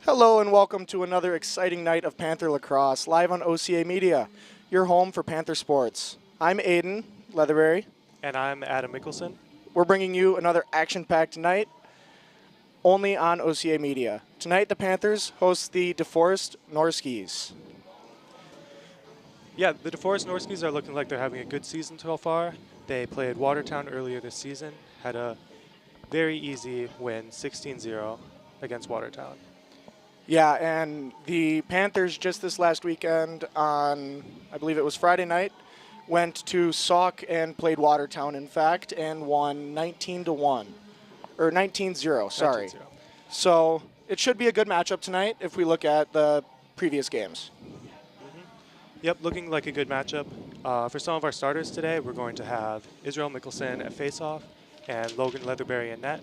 Hello and welcome to another exciting night of Panther Lacrosse, live on OCA Media, your home for Panther sports. I'm Aiden Leatherberry. And I'm Adam Mickelson. We're bringing you another action-packed night, only on OCA Media. Tonight, the Panthers host the DeForest Norskies. Yeah, the DeForest Norskies are looking like they're having a good season so far. They played Watertown earlier this season, had a very easy win, 16-0 against Watertown. Yeah, and the Panthers just this last weekend on, I believe it was Friday night, went to Sauk and played Watertown, in fact, and won 19-1, or 19-0, sorry. 19-0. So it should be a good matchup tonight if we look at the previous games. Yep, looking like a good matchup. For some of our starters today, we're going to have Israel Mickelson at faceoff and Logan Leatherberry in net.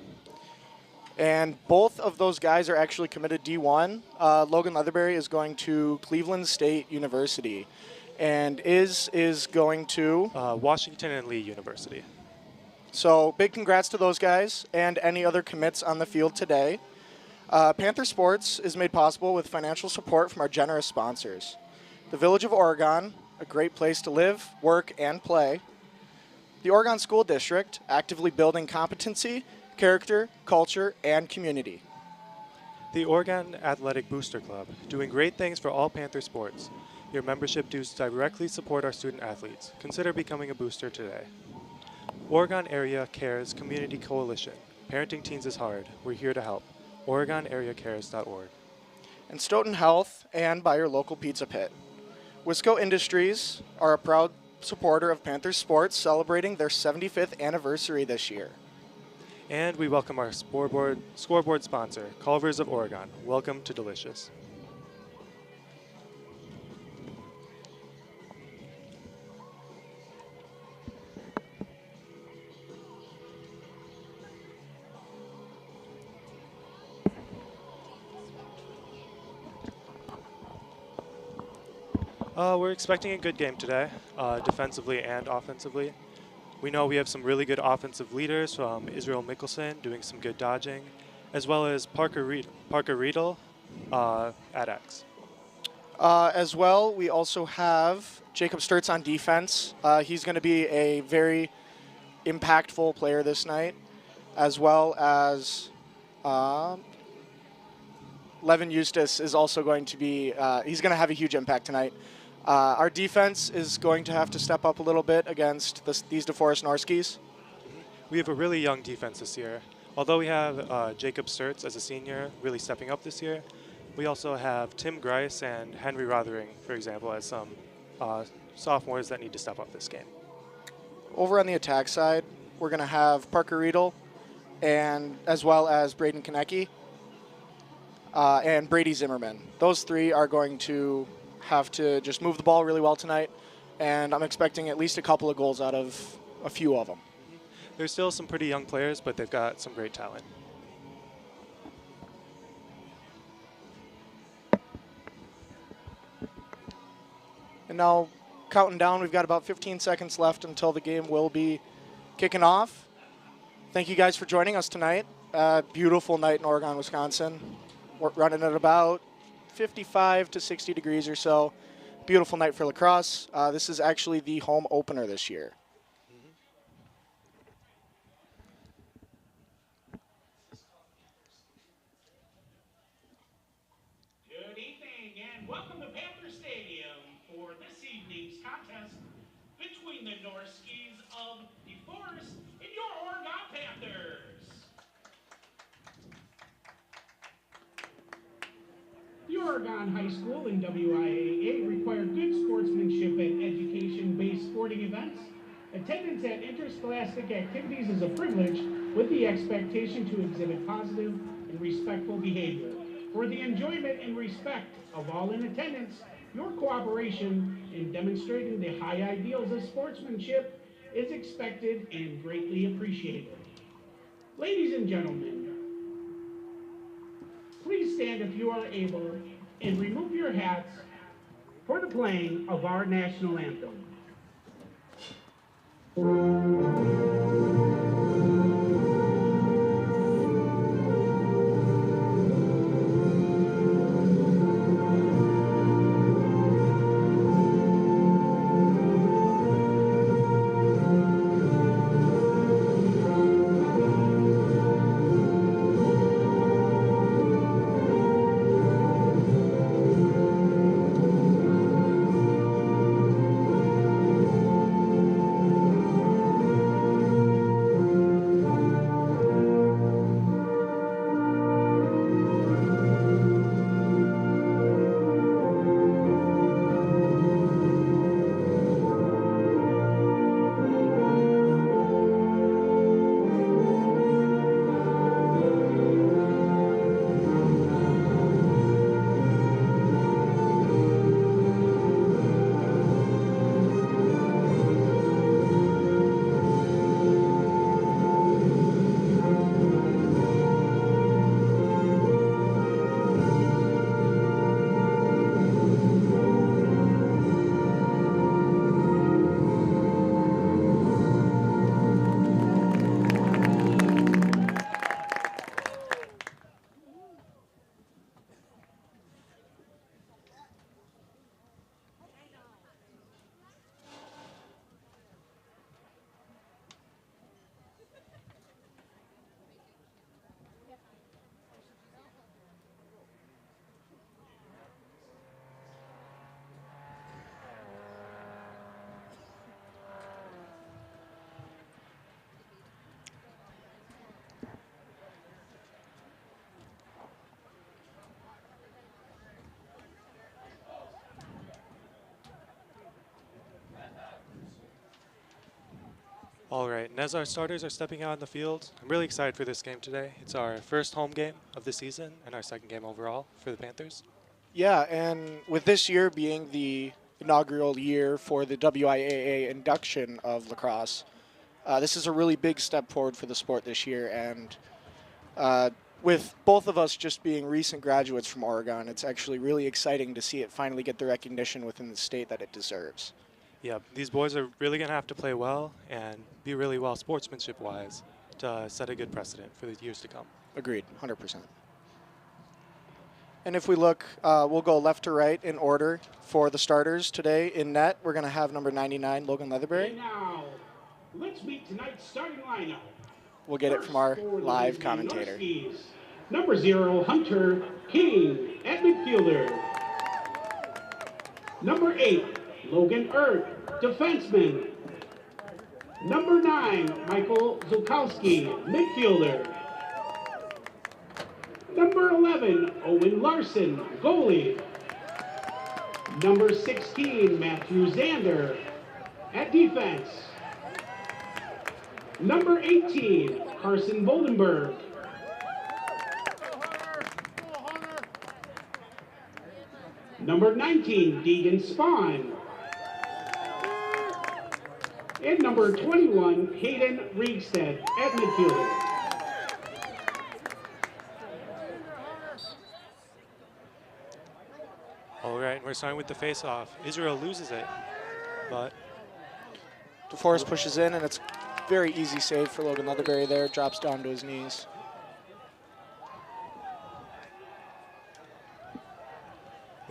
And both of those guys are actually committed D1. Logan Leatherberry is going to Cleveland State University, and is going to Washington and Lee University. So big congrats to those guys and any other commits on the field today. Panther Sports is made possible with financial support from our generous sponsors. The Village of Oregon, a great place to live, work, and play. The Oregon School District, actively building competency, character, culture, and community. The Oregon Athletic Booster Club, doing great things for all Panther sports. Your membership dues directly support our student athletes. Consider becoming a booster today. Oregon Area Cares Community Coalition. Parenting teens is hard. We're here to help. OregonAreaCares.org. And Stoughton Health, and by your local pizza pit. Wisco Industries are a proud supporter of Panther sports, celebrating their 75th anniversary this year. And we welcome our scoreboard sponsor, Culver's of Oregon. Welcome to Delicious. We're expecting a good game today, defensively and offensively. We know we have some really good offensive leaders from Israel Mickelson doing some good dodging, as well as Parker Riedel at X. As well, we also have Jacob Sturts on defense. He's going to be a very impactful player this night, as well as Levin Eustace is also going to be, he's going to have a huge impact tonight. Our defense is going to have to step up a little bit against these DeForest Norskies. We have a really young defense this year. Although we have Jacob Sturts as a senior really stepping up this year, we also have Tim Grice and Henry Rothering, for example, as some sophomores that need to step up this game. Over on the attack side, we're going to have Parker Riedel, and as well as Braden Konecki and Brady Zimmerman. Those three are going to have to just move the ball really well tonight, and I'm expecting at least a couple of goals out of a few of them. There's still some pretty young players, but they've got some great talent. And now, counting down, we've got about 15 seconds left until the game will be kicking off. Thank you guys for joining us tonight. Beautiful night in Oregon, Wisconsin. We're running at about 55 to 60 degrees or so. Beautiful night for lacrosse. This is actually the home opener this year. Good evening and welcome to Panther Stadium for this evening's contest between the Norskies of DeForest and your Oregon Panthers. The Oregon High School and WIAA require good sportsmanship at education-based sporting events. Attendance at interscholastic activities is a privilege with the expectation to exhibit positive and respectful behavior. For the enjoyment and respect of all in attendance, your cooperation in demonstrating the high ideals of sportsmanship is expected and greatly appreciated. Ladies and gentlemen, please stand if you are able and remove your hats for the playing of our national anthem. All right, and as our starters are stepping out on the field, I'm really excited for this game today. It's our first home game of the season and our second game overall for the Panthers. Yeah, and with this year being the inaugural year for the WIAA induction of lacrosse, this is a really big step forward for the sport this year. And with both of us just being recent graduates from Oregon, it's actually really exciting to see it finally get the recognition within the state that it deserves. Yeah, these boys are really going to have to play well and be really well sportsmanship-wise to set a good precedent for the years to come. Agreed, 100%. And if we look, we'll go left to right in order for the starters today. In net, we're going to have number 99, Logan Leatherberry. And now, let's meet tonight's starting lineup. We'll get it from our First for the live Boys commentator. Norskies, number 0, Hunter King at midfielder. Number 8, Logan Ert, defenseman. Number 9, Michael Zukowski, midfielder. Number 11, Owen Larson, goalie. Number 16, Matthew Zander at defense. Number 18, Carson Voldenberg. Number 19, Deegan Spahn. And number 21, Hayden Riegstead at midfielder. All right, we're starting with the face-off. Israel loses it, but DeForest pushes in, and it's very easy save for Logan Leatherberry there. Drops down to his knees.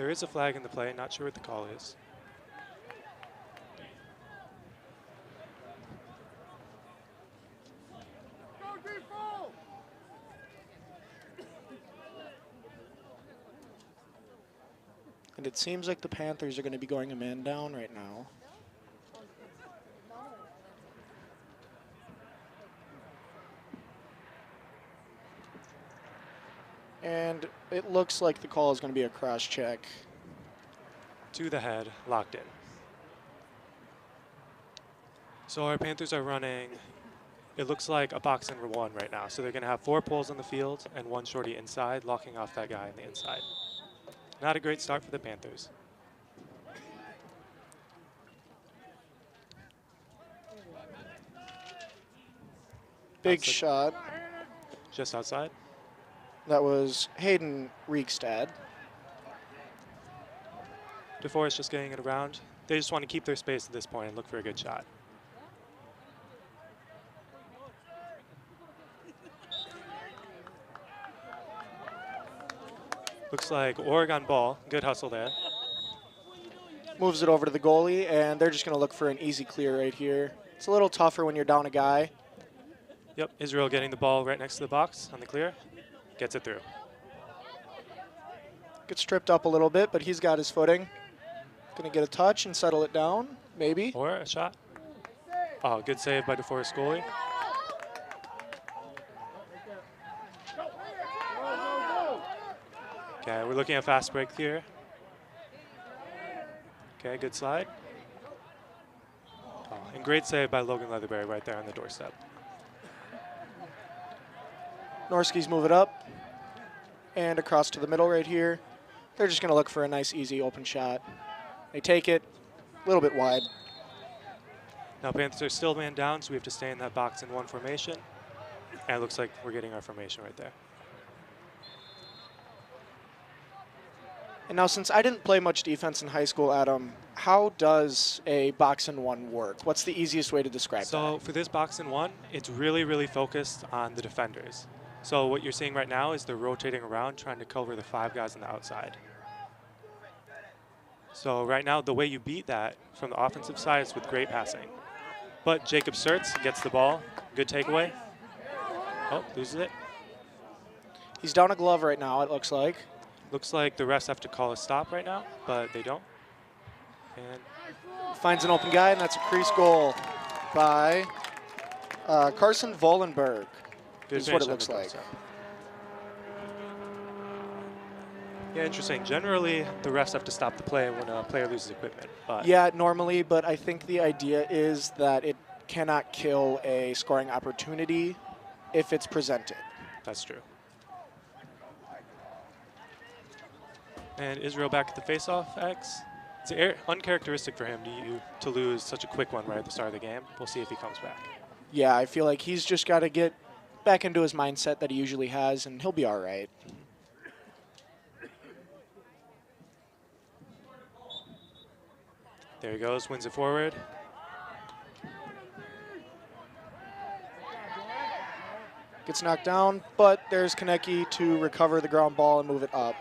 there is a flag in the play. Not sure what the call is. And it seems like the Panthers are going to be going a man down right now. And it looks like the call is going to be a cross check. To the head, locked in. So our Panthers are running, it looks like a box and one right now. So they're going to have 4 poles on the field and 1 shorty inside, locking off that guy on the inside. Not a great start for the Panthers. Big Outside. shot. Just outside. That was Hayden Riegstad. DeForest just getting it around. They just want to keep their space at this point and look for a good shot. Looks like Oregon ball. Good hustle there. Moves it over to the goalie, and they're just going to look for an easy clear right here. It's a little tougher when you're down a guy. Yep, Israel getting the ball right next to the box on the clear. Gets it through. Gets tripped up a little bit, but he's got his footing. Going to get a touch and settle it down, maybe. Or a shot. Oh, good save by DeForest goalie. Okay, we're looking at fast break here. Okay, good slide. Oh, and great save by Logan Leatherberry right there on the doorstep. Norskies move it up and across to the middle right here. They're just going to look for a nice, easy open shot. They take it a little bit wide. Now Panthers are still man down, so we have to stay in that box in one formation. And it looks like we're getting our formation right there. And now, since I didn't play much defense in high school, Adam, how does a box and one work? What's the easiest way to describe that? So for this box and one, it's really, really focused on the defenders. So what you're seeing right now is they're rotating around, trying to cover the 5 guys on the outside. So right now, the way you beat that from the offensive side is with great passing. But Jacob Sertz gets the ball. Good takeaway. Oh, loses it. He's down a glove right now, it looks like. Looks like the refs have to call a stop right now, but they don't. And finds an open guy, and that's a crease goal by Carson Vollenberg. Is what it looks like. Yeah, interesting. Generally, the refs have to stop the play when a player loses equipment. But yeah, normally, but I think the idea is that it cannot kill a scoring opportunity if it's presented. That's true. And Israel back at the face-off X. It's uncharacteristic for him to lose such a quick one right at the start of the game. We'll see if he comes back. Yeah, I feel like he's just got to get back into his mindset that he usually has, and he'll be all right. There he goes, wins it forward. Gets knocked down, but there's Konecki to recover the ground ball and move it up.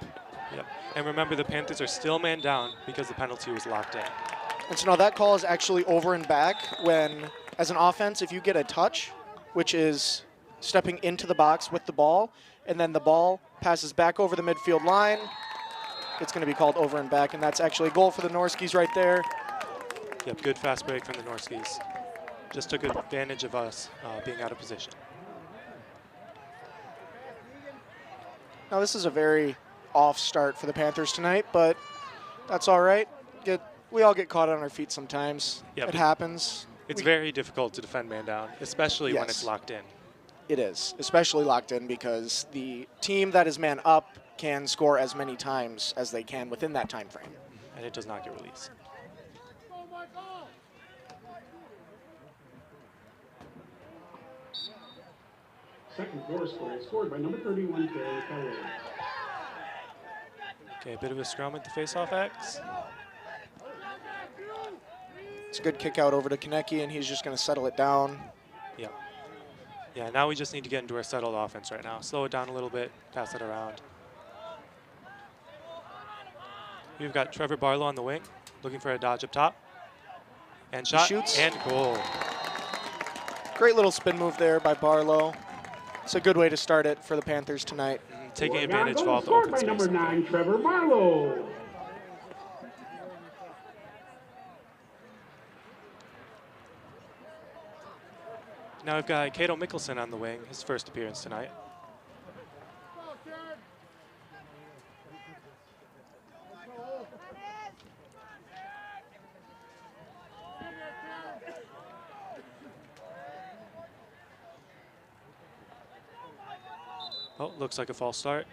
Yep. And remember, the Panthers are still man down because the penalty was locked in. And so now that call is actually over and back when, as an offense, if you get a touch, which is stepping into the box with the ball, and then the ball passes back over the midfield line, it's going to be called over and back, and that's actually a goal for the Norskies right there. Yep, good fast break from the Norskies. Just took advantage of us being out of position. Now this is a very off start for the Panthers tonight, but that's all right. We all get caught on our feet sometimes. Yep. It happens. It's very difficult to defend man down, especially when Yes. it's locked in. It is, especially locked in because the team that is man up can score as many times as they can within that time frame. And it does not get released. Second force scored by number 31, Taylor Keller. Okay, a bit of a scrum at the face-off X. It's a good kick out over to Konecki, and he's just going to settle it down. Yeah. Yeah, now we just need to get into our settled offense right now. Slow it down a little bit, pass it around. We've got Trevor Barlow on the wing, looking for a dodge up top. And shot, shoots. and goal. Great little spin move there by Barlow. It's a good way to start it for the Panthers tonight. Taking Oregon advantage of goal all the scored open by space. number 9, Trevor Barlow. Now we've got Cato Mickelson on the wing, his first appearance tonight. Oh, looks like a false start,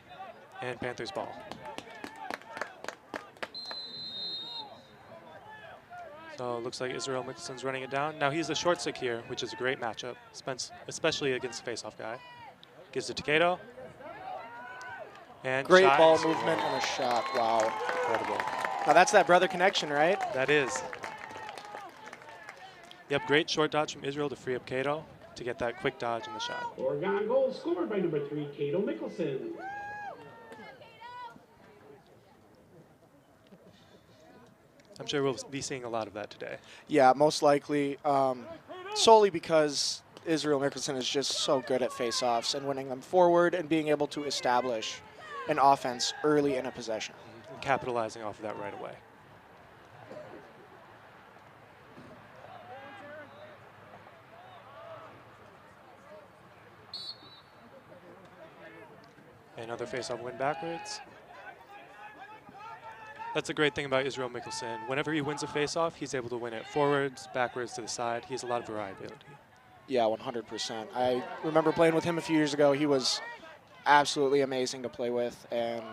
and Panthers ball. So it looks like Israel Mickelson's running it down. Now he's a short stick here, which is a great matchup, especially against the face-off guy. Gives it to Cato. And Great shot ball and score. movement and a shot. Wow. Incredible. Now that's that brother connection, right? That is. Yep, great short dodge from Israel to free up Cato to get that quick dodge in the shot. Oregon goal scored by number 3, Cato Mickelson. I'm sure we'll be seeing a lot of that today. Yeah, most likely. Solely because Israel Mickelson is just so good at face-offs and winning them forward and being able to establish an offense early in a possession. And capitalizing off of that right away. Another face-off win backwards. That's a great thing about Israel Mickelson. Whenever he wins a face-off, he's able to win it forwards, backwards, to the side. He has a lot of variability. Yeah, 100%. I remember playing with him a few years ago. He was absolutely amazing to play with, and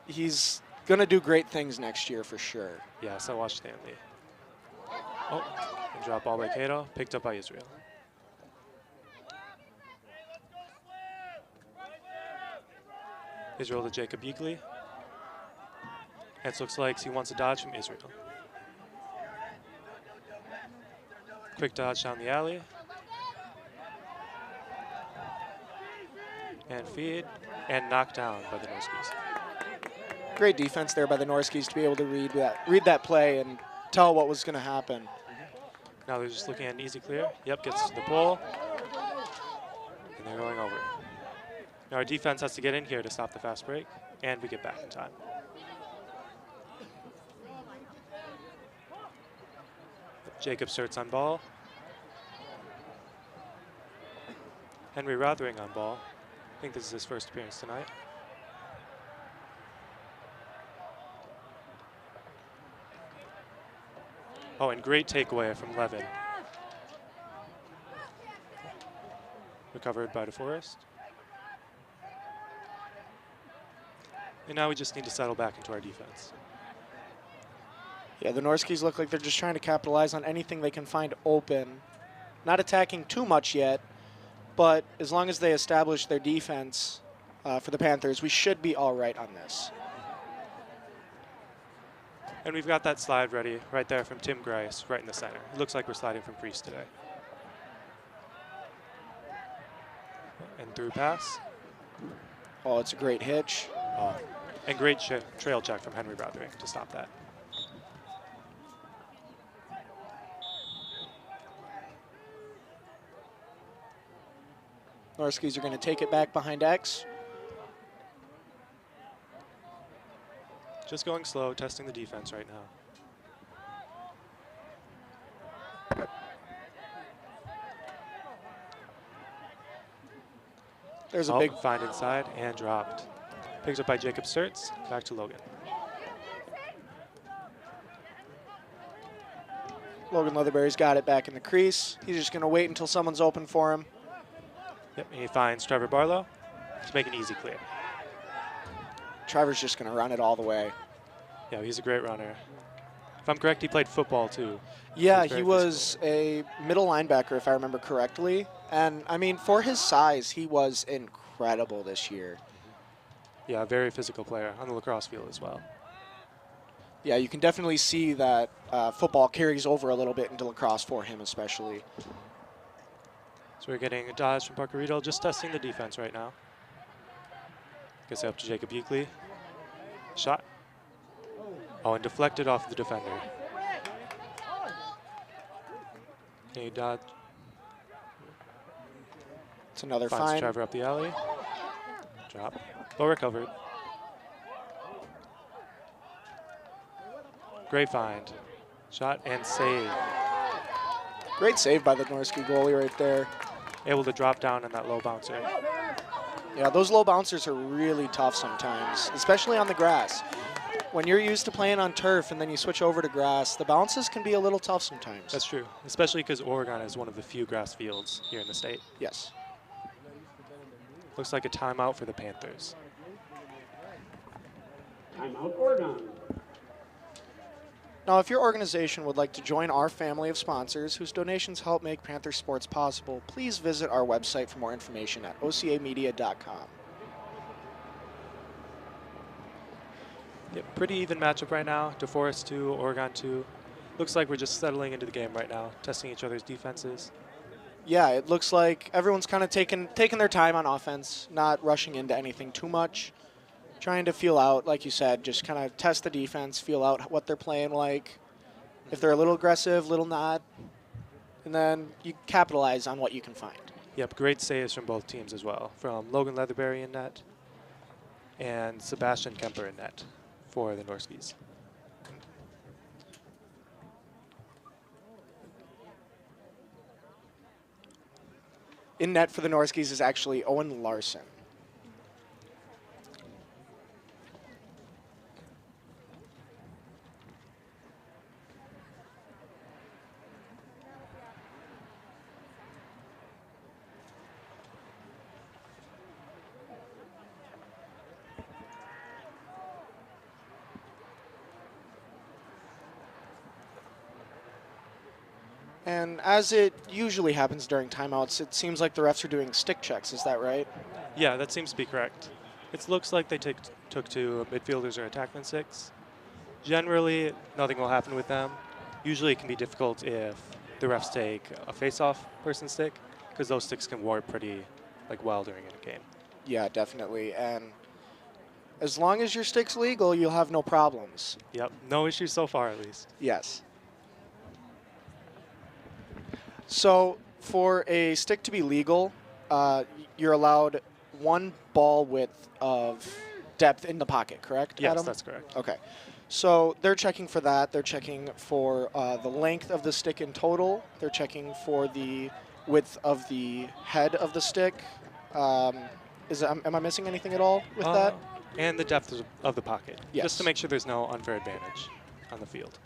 he's going to do great things next year for sure. Yeah, so watch Stanley. Oh, and drop ball by Cato, picked up by Israel. Israel to Jacob Eagley. It looks like he wants a dodge from Israel. Quick dodge down the alley. And feed, and knocked down by the Norskies. Great defense there by the Norskies to be able to read that play and tell what was going to happen. Now they're just looking at an easy clear. Yep, gets to the pole. And they're going over. Now our defense has to get in here to stop the fast break, and we get back in time. Jacob Sturts on ball. Henry Rothering on ball. I think this is his first appearance tonight. Oh, and great takeaway from Levin. Recovered by DeForest. And now we just need to settle back into our defense. Yeah, the Norskies look like they're just trying to capitalize on anything they can find open. Not attacking too much yet, but as long as they establish their defense for the Panthers, we should be all right on this. And we've got that slide ready right there from Tim Grice, right in the center. It looks like we're sliding from Priest today. And through pass. Oh, it's a great hitch. And great trail check from Henry Broderick to stop that. Norskies are going to take it back behind X. Just going slow, testing the defense right now. There's a big find inside and dropped. Picked up by Jacob Sturts, back to Logan. Logan Leatherberry's got it back in the crease. He's just going to wait until someone's open for him. Yep, and he finds Trevor Barlow to make an easy clear. Trevor's just going to run it all the way. Yeah, he's a great runner. If I'm correct, he played football too. Yeah, he was a middle linebacker, if I remember correctly. And, I mean, for his size, he was incredible this year. Yeah, a very physical player on the lacrosse field as well. Yeah, you can definitely see that football carries over a little bit into lacrosse for him especially. So we're getting a dodge from Parker Riedel, just testing the defense right now. Gets it up to Jacob Euclid. Shot. Oh, and deflected off the defender. Okay, dodge. It's another Finds fine. Trevor up the alley. Drop. Well recovered. Great find. Shot and save. Great save by the Norski goalie right there. Able to drop down on that low bouncer. Yeah, those low bouncers are really tough sometimes, especially on the grass. When you're used to playing on turf and then you switch over to grass, the bounces can be a little tough sometimes. That's true, especially because Oregon is one of the few grass fields here in the state. Yes. Looks like a timeout for the Panthers. Timeout, Oregon. Now, if your organization would like to join our family of sponsors whose donations help make Panther sports possible, please visit our website for more information at ocamedia.com. Yep, pretty even matchup right now. DeForest 2, Oregon 2. Looks like we're just settling into the game right now, testing each other's defenses. Yeah, it looks like everyone's kind of taking their time on offense, not rushing into anything too much. Trying to feel out, like you said, just kind of test the defense, feel out what they're playing like. If they're a little aggressive, little not, and then you capitalize on what you can find. Yep, great saves from both teams as well. From Logan Leatherberry in net and Sebastian Kemper in net for the Norskies. In net for the Norskies is actually Owen Larson. And as it usually happens during timeouts, it seems like the refs are doing stick checks. Is that right? Yeah, that seems to be correct. It looks like they took to midfielders or attackman sticks. Generally, nothing will happen with them. Usually it can be difficult if the refs take a face-off person stick, because those sticks can warp pretty well during a game. Yeah, definitely. And as long as your stick's legal, you'll have no problems. Yep, no issues so far at least. Yes. So for a stick to be legal, you're allowed one ball width of depth in the pocket, correct, Yes, Adam? that's correct. Okay. So they're checking for that. They're checking for the length of the stick in total. They're checking for the width of the head of the stick. Am I missing anything at all with that? And the depth of the pocket, Yes. just to make sure there's no unfair advantage on the field.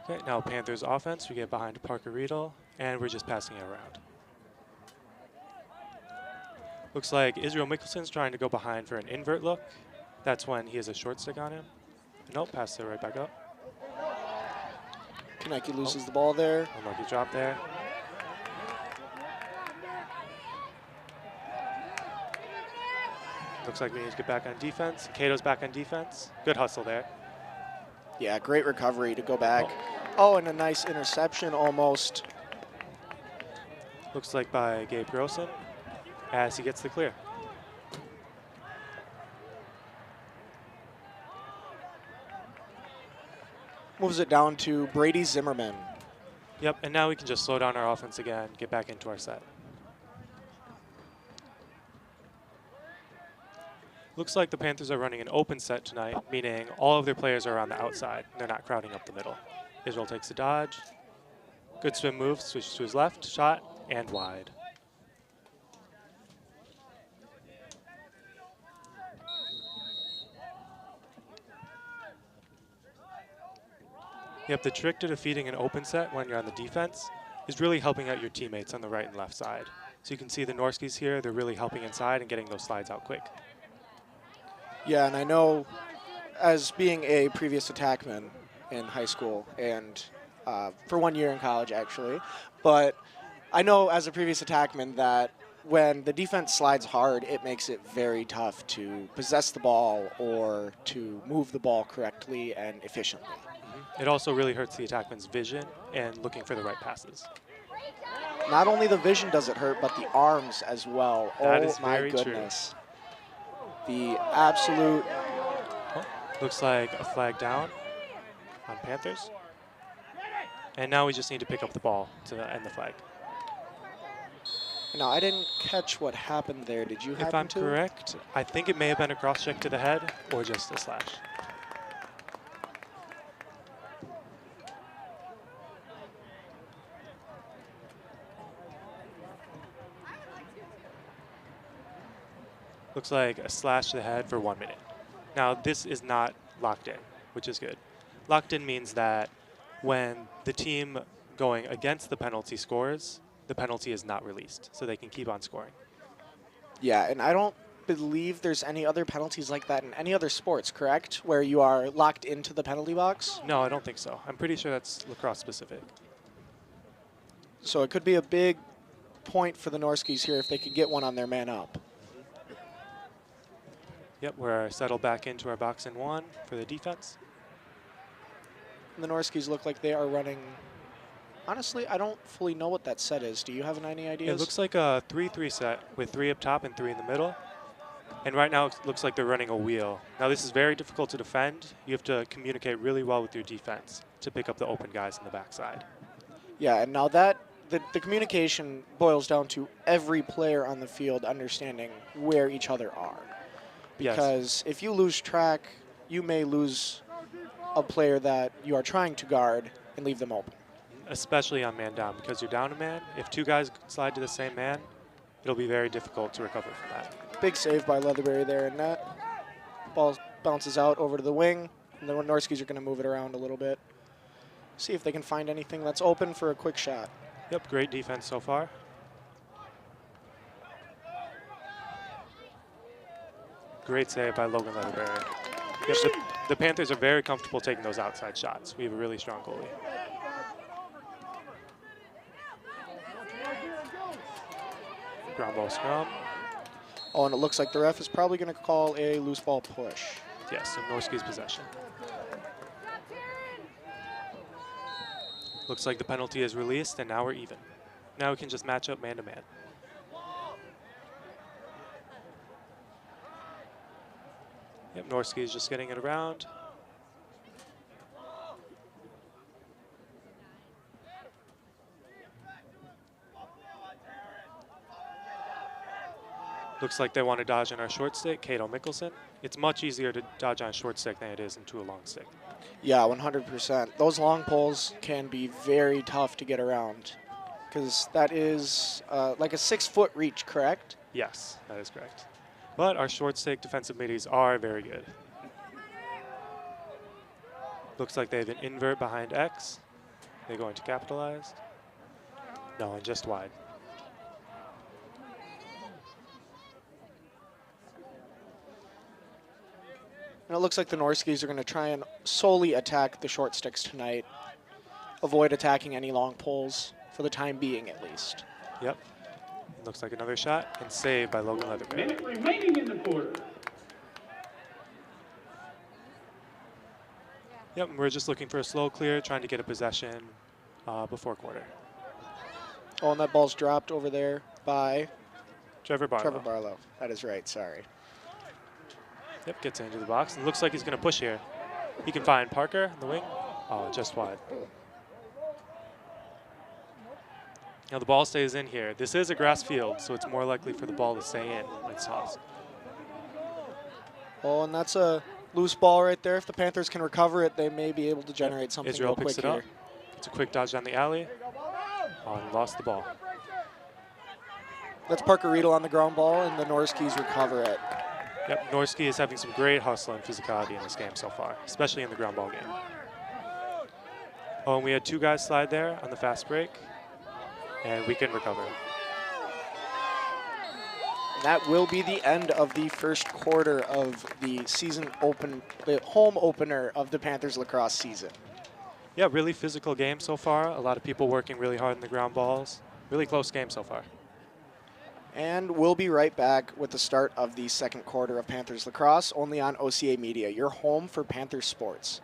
Okay, now Panthers offense, we get behind Parker Riedel, and we're just passing it around. Looks like Israel Mikkelson's trying to go behind for an invert look. That's when he has a short stick on him. Nope, pass it right back up. Konecki loses the ball there. Unlucky drop there. Looks like we need to get back on defense. Cato's back on defense. Good hustle there. Yeah, great recovery to go back. Oh, and a nice interception almost. Looks like by Gabe Grossen as he gets the clear. Moves it down to Brady Zimmerman. Yep, and now we can just slow down our offense again, get back into our set. Looks like the Panthers are running an open set tonight, meaning all of their players are on the outside. They're not crowding up the middle. Israel takes a dodge. Good swim move, switches to his left, shot, and wide. Yep, the trick to defeating an open set when you're on the defense is really helping out your teammates on the right and left side. So you can see the Norskies here, they're really helping inside and getting those slides out quick. Yeah, and I know as being a previous attackman in high school and for 1 year in college actually, but I know as a previous attackman that when the defense slides hard, it makes it very tough to possess the ball or to move the ball correctly and efficiently. It also really hurts the attackman's vision and looking for the right passes. Not only the vision does it hurt, but the arms as well. That oh is my very goodness. The absolute... Looks like a flag down on Panthers. And now we just need to pick up the ball to end the flag. Now, I didn't catch what happened there. Did you happen If I'm correct, I think it may have been a cross check to the head or just a slash. Looks like a slash to the head for 1 minute. Now, this is not locked in, which is good. Locked in means that when the team going against the penalty scores, the penalty is not released, so they can keep on scoring. Yeah, and I don't believe there's any other penalties like that in any other sports, correct? Where you are locked into the penalty box? No, I don't think so. I'm pretty sure that's lacrosse specific. So it could be a big point for the Norskies here if they could get one on their man up. Yep, we're settled back into our box and 1 for the defense. And the Norskies look like they are running... Honestly, I don't fully know what that set is. Do you have any ideas? It looks like a 3-3 set with 3 up top and 3 in the middle. And right now it looks like they're running a wheel. Now this is very difficult to defend. You have to communicate really well with your defense to pick up the open guys in the backside. Yeah, and now that the communication boils down to every player on the field understanding where each other are. Because if you lose track, you may lose a player that you are trying to guard and leave them open. Especially on man down, because you're down a man. If 2 guys slide to the same man, it'll be very difficult to recover from that. Big save by Leatherberry there in net. Ball bounces out over to the wing, and the Norskies are going to move it around a little bit. See if they can find anything that's open for a quick shot. Yep, great defense so far. Great save by Logan Leatherberry. Yep, the Panthers are very comfortable taking those outside shots. We have a really strong goalie. Ground ball scrum. Oh, and it looks like the ref is probably going to call a loose ball push. Yes, so Norski's possession. Looks like the penalty is released, and now we're even. Now we can just match up man-to-man. Yep, Norski's just getting it around. Looks like they want to dodge on our short stick, Cato Mickelson. It's much easier to dodge on a short stick than it is into a long stick. Yeah, 100%. Those long poles can be very tough to get around because that is like a 6-foot reach, correct? Yes, that is correct. But our short stick defensive middies are very good. Looks like they have an invert behind X. They're going to capitalize. No, and just wide. And it looks like the Norskies are going to try and solely attack the short sticks tonight. Avoid attacking any long poles for the time being, at least. Yep. Looks like another shot and saved by Logan Leatherberry. Minute remaining in the quarter. Yep, we're just looking for a slow clear, trying to get a possession before quarter. Oh, and that ball's dropped over there by Trevor Barlow. Trevor Barlow. That is right, sorry. Yep, gets into the box and looks like he's going to push here. He can find Parker in the wing. Oh, just wide. Now the ball stays in here. This is a grass field, so it's more likely for the ball to stay in when it's tossed. Oh, and that's a loose ball right there. If the Panthers can recover it, they may be able to generate something Israel real picks quick it here. up. It's a quick dodge down the alley. Oh, and lost the ball. That's Parker Riedel on the ground ball, and the Norskies recover it. Yep, Norski is having some great hustle and physicality in this game so far, especially in the ground ball game. Oh, and we had 2 guys slide there on the fast break, and we can recover. That will be the end of the first quarter of the the home opener of the Panthers lacrosse season. Yeah, really physical game so far. A lot of people working really hard in the ground balls. Really close game so far. And we'll be right back with the start of the second quarter of Panthers lacrosse, only on OCA Media, your home for Panther sports.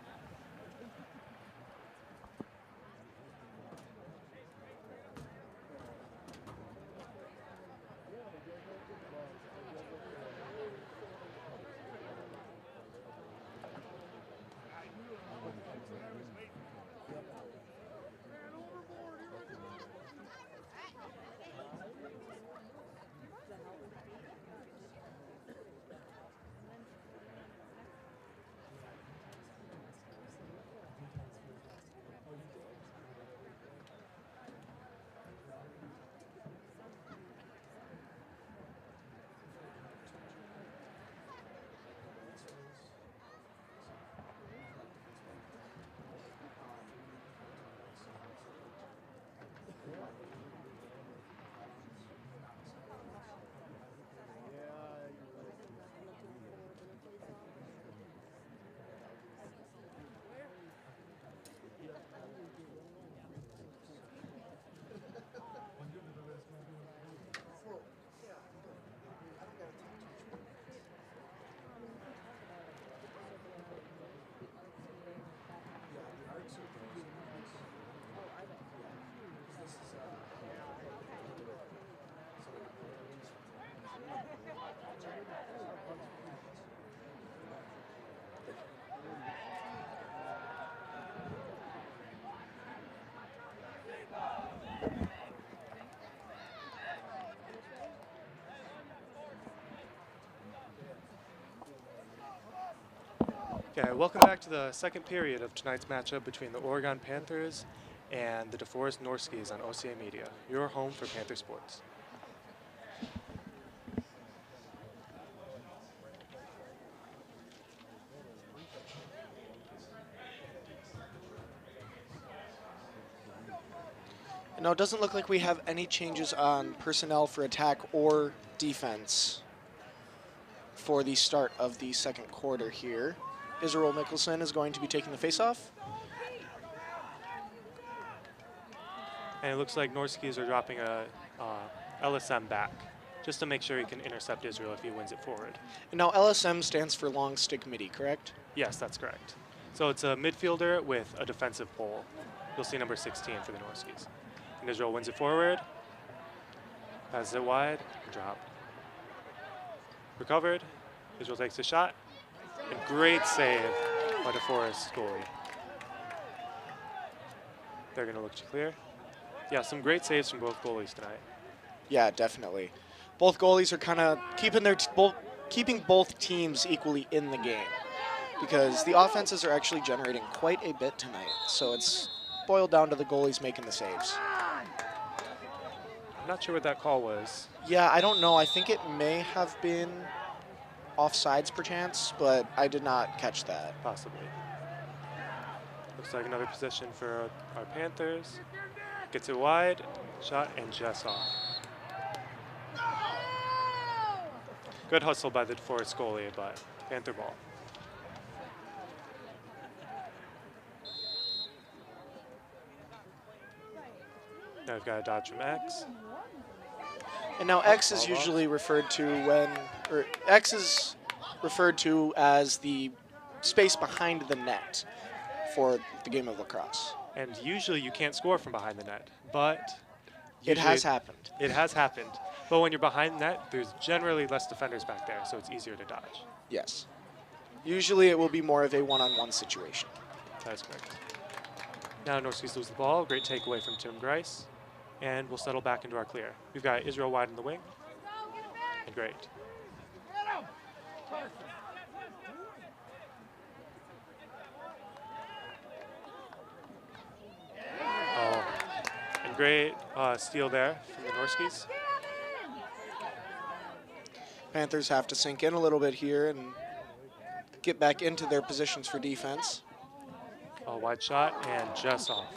Okay, welcome back to the second period of tonight's matchup between the Oregon Panthers and the DeForest Norskies on OCA Media, your home for Panther sports. Now, it doesn't look like we have any changes on personnel for attack or defense for the start of the second quarter here. Israel Mickelson is going to be taking the faceoff. And it looks like Norskies are dropping a LSM back, just to make sure he can intercept Israel if he wins it forward. And now LSM stands for long stick midi, correct? Yes, that's correct. So it's a midfielder with a defensive pole. You'll see number 16 for the Norskies. And Israel wins it forward, passes it wide, drop. Recovered, Israel takes a shot, and great save by DeForest goalie. They're gonna look to clear. Yeah, some great saves from both goalies tonight. Yeah, definitely. Both goalies are kind of keeping both teams equally in the game, because the offenses are actually generating quite a bit tonight. So it's boiled down to the goalies making the saves. I'm not sure what that call was. Yeah, I don't know. I think it may have been offsides perchance, but I did not catch that. Possibly. Looks like another possession for our Panthers. Gets it wide, shot, and just off. Good hustle by the DeForest goalie, but Panther ball. Now we've got a dodge from X. And now X is usually referred to X is referred to as the space behind the net for the game of lacrosse. And usually you can't score from behind the net, but It has happened. It has happened. But when you're behind the net, there's generally less defenders back there, so it's easier to dodge. Yes. Usually it will be more of a one-on-one situation. That's correct. Now Norskies lose the ball. Great takeaway from Tim Grice. And we'll settle back into our clear. We've got Israel wide in the wing. And great. Oh, and great steal there from the Norskies. Panthers have to sink in a little bit here and get back into their positions for defense. A wide shot and just off.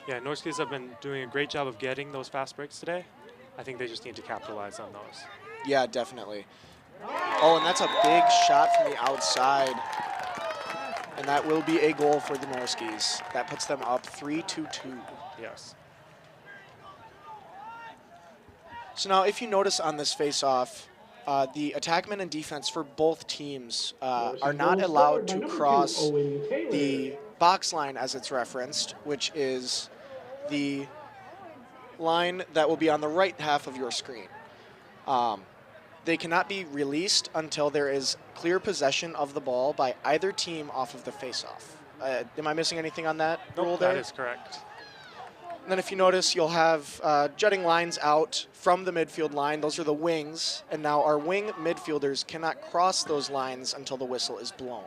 Yeah, Norskies have been doing a great job of getting those fast breaks today. I think they just need to capitalize on those. Yeah, definitely. Oh, and that's a big shot from the outside. And that will be a goal for the Norskies. That puts them up 3-2. Yes. So now, if you notice on this face-off, the attackmen and defense for both teams are not allowed to cross the box line as it's referenced, which is the line that will be on the right half of your screen. They cannot be released until there is clear possession of the ball by either team off of the face-off. Am I missing anything on that rule there? That is correct. And then if you notice, you'll have jutting lines out from the midfield line. Those are the wings. And now our wing midfielders cannot cross those lines until the whistle is blown.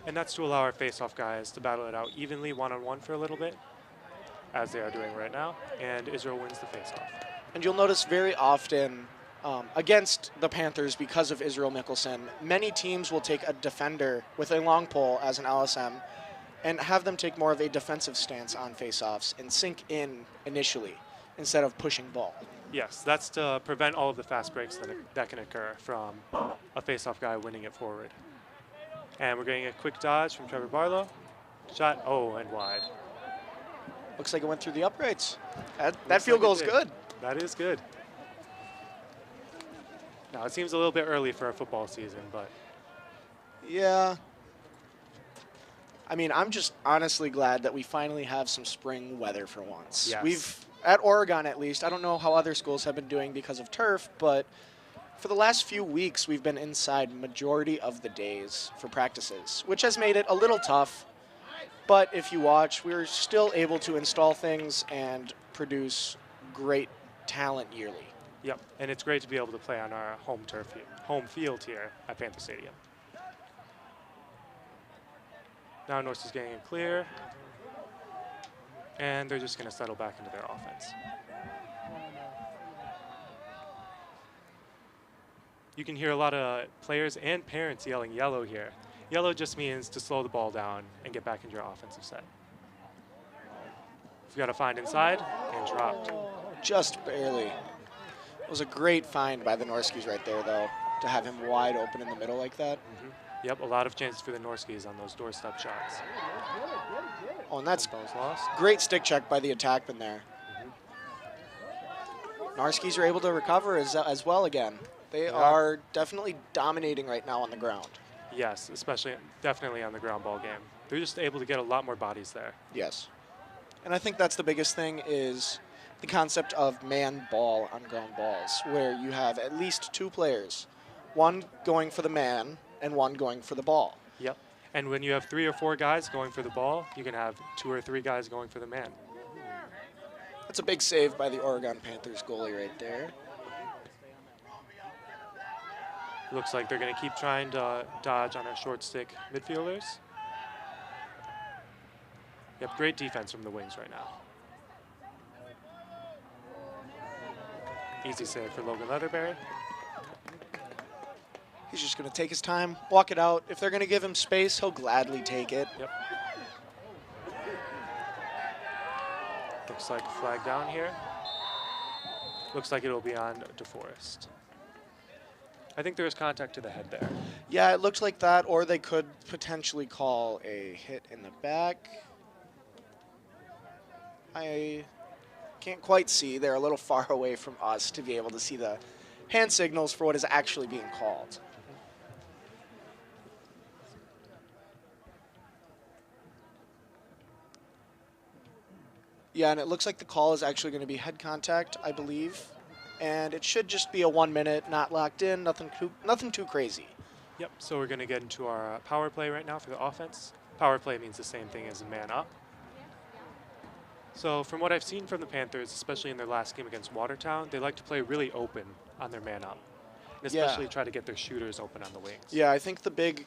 And that's to allow our face-off guys to battle it out evenly one-on-one for a little bit, as they are doing right now, and Israel wins the face-off. And you'll notice very often against the Panthers, because of Israel Mickelson, many teams will take a defender with a long pole as an LSM and have them take more of a defensive stance on face-offs and sink in initially instead of pushing ball. Yes, that's to prevent all of the fast breaks that can occur from a face-off guy winning it forward. And we're getting a quick dodge from Trevor Barlow. Shot, oh, and wide. Looks like it went through the uprights. That field goal is good. That is good. Now, it seems a little bit early for a football season, but... Yeah. I mean, I'm just honestly glad that we finally have some spring weather for once. Yes. At Oregon at least, I don't know how other schools have been doing because of turf, but for the last few weeks, we've been inside majority of the days for practices, which has made it a little tough. But if you watch, we're still able to install things and produce great talent yearly. Yep, and it's great to be able to play on our home field here at Panther Stadium. Now Norse is getting it clear, and they're just going to settle back into their offense. You can hear a lot of players and parents yelling yellow here. Yellow just means to slow the ball down and get back into your offensive set. We've got to find inside and dropped. Just barely. It was a great find by the Norskies right there, though, to have him wide open in the middle like that. Mm-hmm. Yep, a lot of chances for the Norskies on those doorstep shots. Oh, and that's lost. Great stick check by the attackman there. Mm-hmm. Norskies are able to recover as well again. They are definitely dominating right now on the ground. Yes, definitely on the ground ball game. They're just able to get a lot more bodies there. Yes. And I think that's the biggest thing is the concept of man ball on ground balls, where you have at least two players, one going for the man and one going for the ball. Yep. And when you have 3 or 4 guys going for the ball, you can have 2 or 3 guys going for the man. That's a big save by the Oregon Panthers goalie right there. Looks like they're going to keep trying to dodge on our short stick midfielders. Yep, great defense from the wings right now. Easy save for Logan Leatherberry. He's just going to take his time, walk it out. If they're going to give him space, he'll gladly take it. Yep. Looks like a flag down here. Looks like it'll be on DeForest. I think there was contact to the head there. Yeah, it looks like that, or they could potentially call a hit in the back. I can't quite see. They're a little far away from us to be able to see the hand signals for what is actually being called. Yeah, and it looks like the call is actually going to be head contact, I believe. And it should just be a 1 minute, not locked in, nothing too crazy. Yep, so we're going to get into our power play right now for the offense. Power play means the same thing as a man up. So from what I've seen from the Panthers, especially in their last game against Watertown, they like to play really open on their man up, and especially try to get their shooters open on the wings. Yeah, I think the big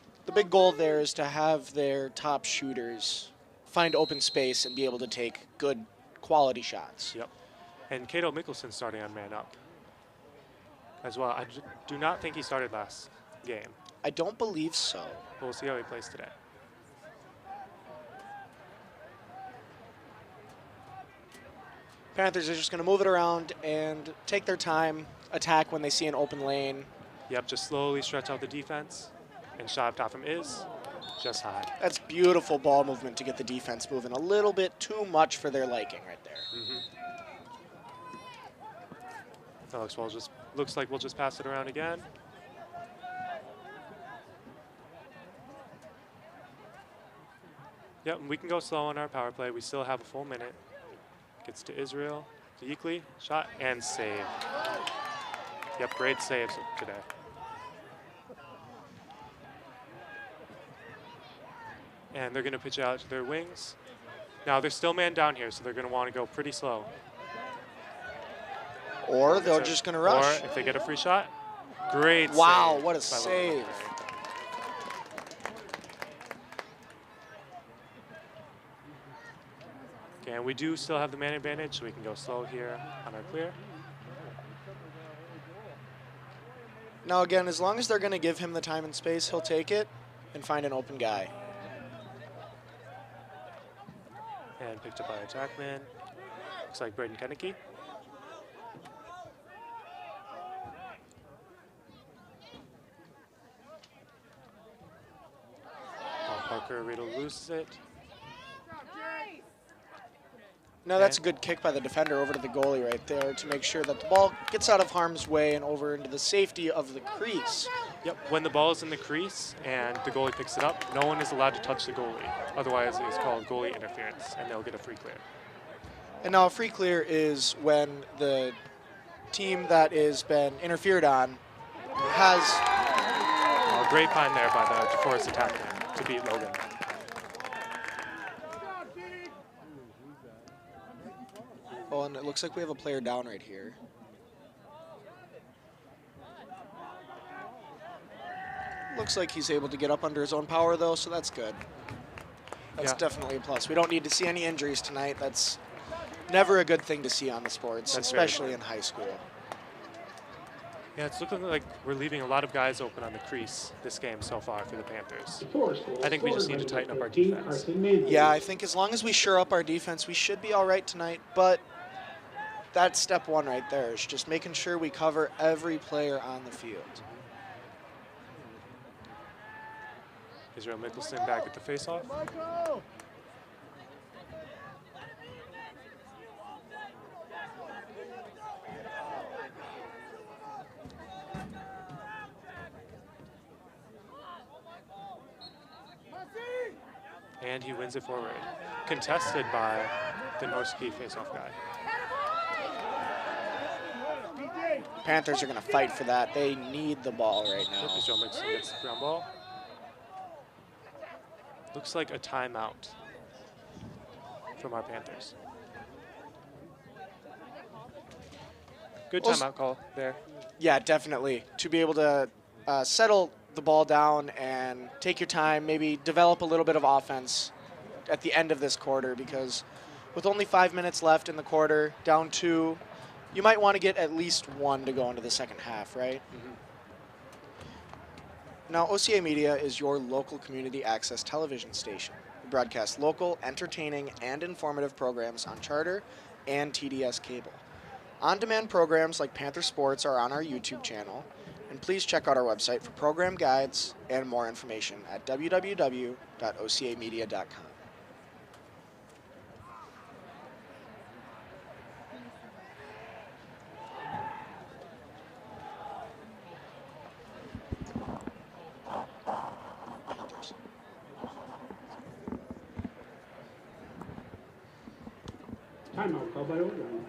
goal there is to have their top shooters find open space and be able to take good quality shots. Yep. And Cato Mickelson starting on man up as well. I do not think he started last game. I don't believe so. We'll see how he plays today. Panthers are just going to move it around and take their time, attack when they see an open lane. Yep, just slowly stretch out the defense. And shot up top from is just high. That's beautiful ball movement to get the defense moving. A little bit too much for their liking right there. That looks like we'll just pass it around again. Yep, and we can go slow on our power play. We still have a full minute. Gets to Israel, to Yeakley, shot and save. Yep, great saves today. And they're going to pitch out to their wings. Now they're still man down here, so they're going to want to go pretty slow. Or they're just going to rush. Or if they get a free shot, great save. Wow, what a save. Okay, and we do still have the man advantage, so we can go slow here on our clear. Now again, as long as they're going to give him the time and space, he'll take it and find an open guy. And picked up by a Jackman. Looks like Braden Kenneke. Parker Riddle loses it. Now that's a good kick by the defender over to the goalie right there to make sure that the ball gets out of harm's way and over into the safety of the crease. Yep, when the ball is in the crease and the goalie picks it up, no one is allowed to touch the goalie. Otherwise, it's called goalie interference, and they'll get a free clear. And now a free clear is when the team that has been interfered on has... A great find there by the DeForest attackman to beat Logan. Oh, and it looks like we have a player down right here. Looks like he's able to get up under his own power, though, so that's good. That's definitely a plus. We don't need to see any injuries tonight. That's never a good thing to see on the sports, That's especially in high school. Yeah, it's looking like we're leaving a lot of guys open on the crease this game so far for the Panthers. I think we just need to tighten up our defense. Yeah, I think as long as we shore up our defense, we should be all right tonight, but that's step one right there, is just making sure we cover every player on the field. Israel Mickelson back at the faceoff. And he wins it forward. Contested by the Norski faceoff guy. Panthers are going to fight for that. They need the ball right now. Israel Mickelson gets the ground ball. Looks like a timeout from our Panthers. Good timeout call there. Yeah, definitely. To be able to settle the ball down and take your time, maybe develop a little bit of offense at the end of this quarter, because with only 5 minutes left in the quarter, down 2, you might want to get at least 1 to go into the second half, right? Now, OCA Media is your local community access television station. We broadcast local, entertaining, and informative programs on Charter and TDS cable. On-demand programs like Panther Sports are on our YouTube channel, and please check out our website for program guides and more information at www.ocamedia.com. Timeout called by Oregon.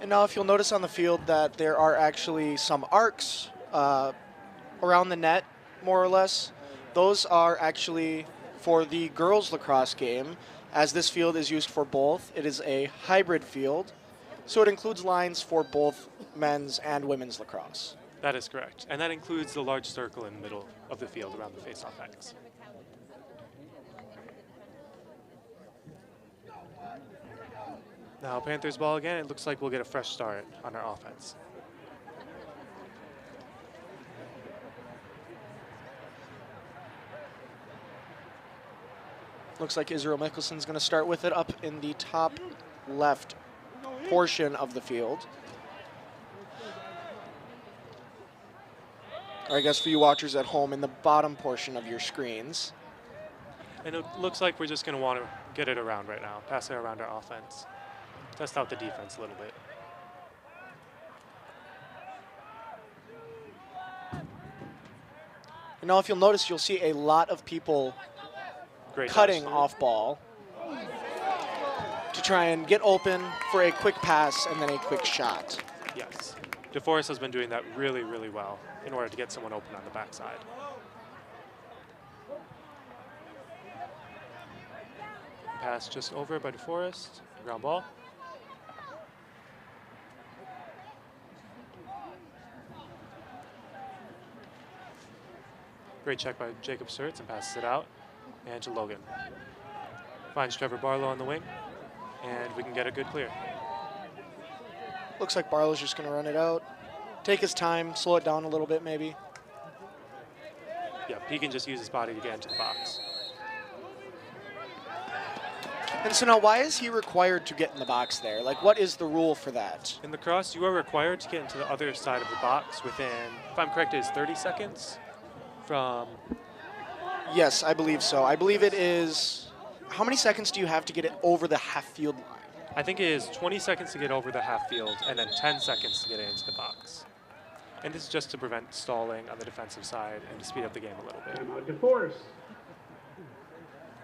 And now if you'll notice on the field that there are actually some arcs around the net, more or less. Those are actually for the girls lacrosse game, as this field is used for both. It is a hybrid field, so it includes lines for both men's and women's lacrosse. That is correct. And that includes the large circle in the middle of the field around the face-off X. Now Panthers ball again. It looks like we'll get a fresh start on our offense. Looks like Israel Mickelson's going to start with it up in the top left portion of the field. Or I guess for you watchers at home, in the bottom portion of your screens. And it looks like we're just going to want to get it around right now, pass it around our offense, test out the defense a little bit. And now if you'll notice, you'll see a lot of people Great cutting touch. off ball to try and get open for a quick pass and then a quick shot. Yes. DeForest has been doing that really, really well in order to get someone open on the backside. Pass just over by DeForest. Ground ball. Great check by Jacob Surtz and passes it out. And to Logan. Finds Trevor Barlow on the wing. And we can get a good clear. Looks like Barlow's just going to run it out. Take his time, slow it down a little bit maybe. Yeah, he can just use his body to get into the box. And so now why is he required to get in the box there? Like, what is the rule for that? In lacrosse, you are required to get into the other side of the box within, if I'm correct, it is 30 seconds from... Yes, I believe so. I believe it is... How many seconds do you have to get it over the half-field line? I think it is 20 seconds to get over the half field and then 10 seconds to get into the box. And this is just to prevent stalling on the defensive side and to speed up the game a little bit. DeForest.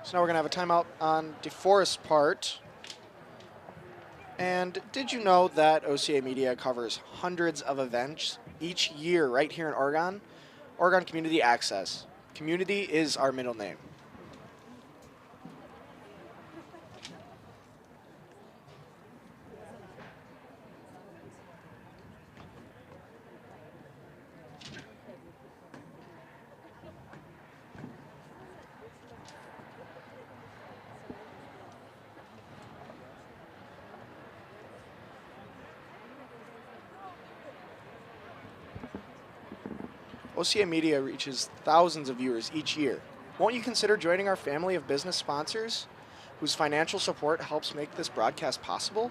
So now we're going to have a timeout on DeForest's part. And did you know that OCA Media covers hundreds of events each year right here in Oregon? Oregon Community Access. Community is our middle name. OCA Media reaches thousands of viewers each year. Won't you consider joining our family of business sponsors whose financial support helps make this broadcast possible?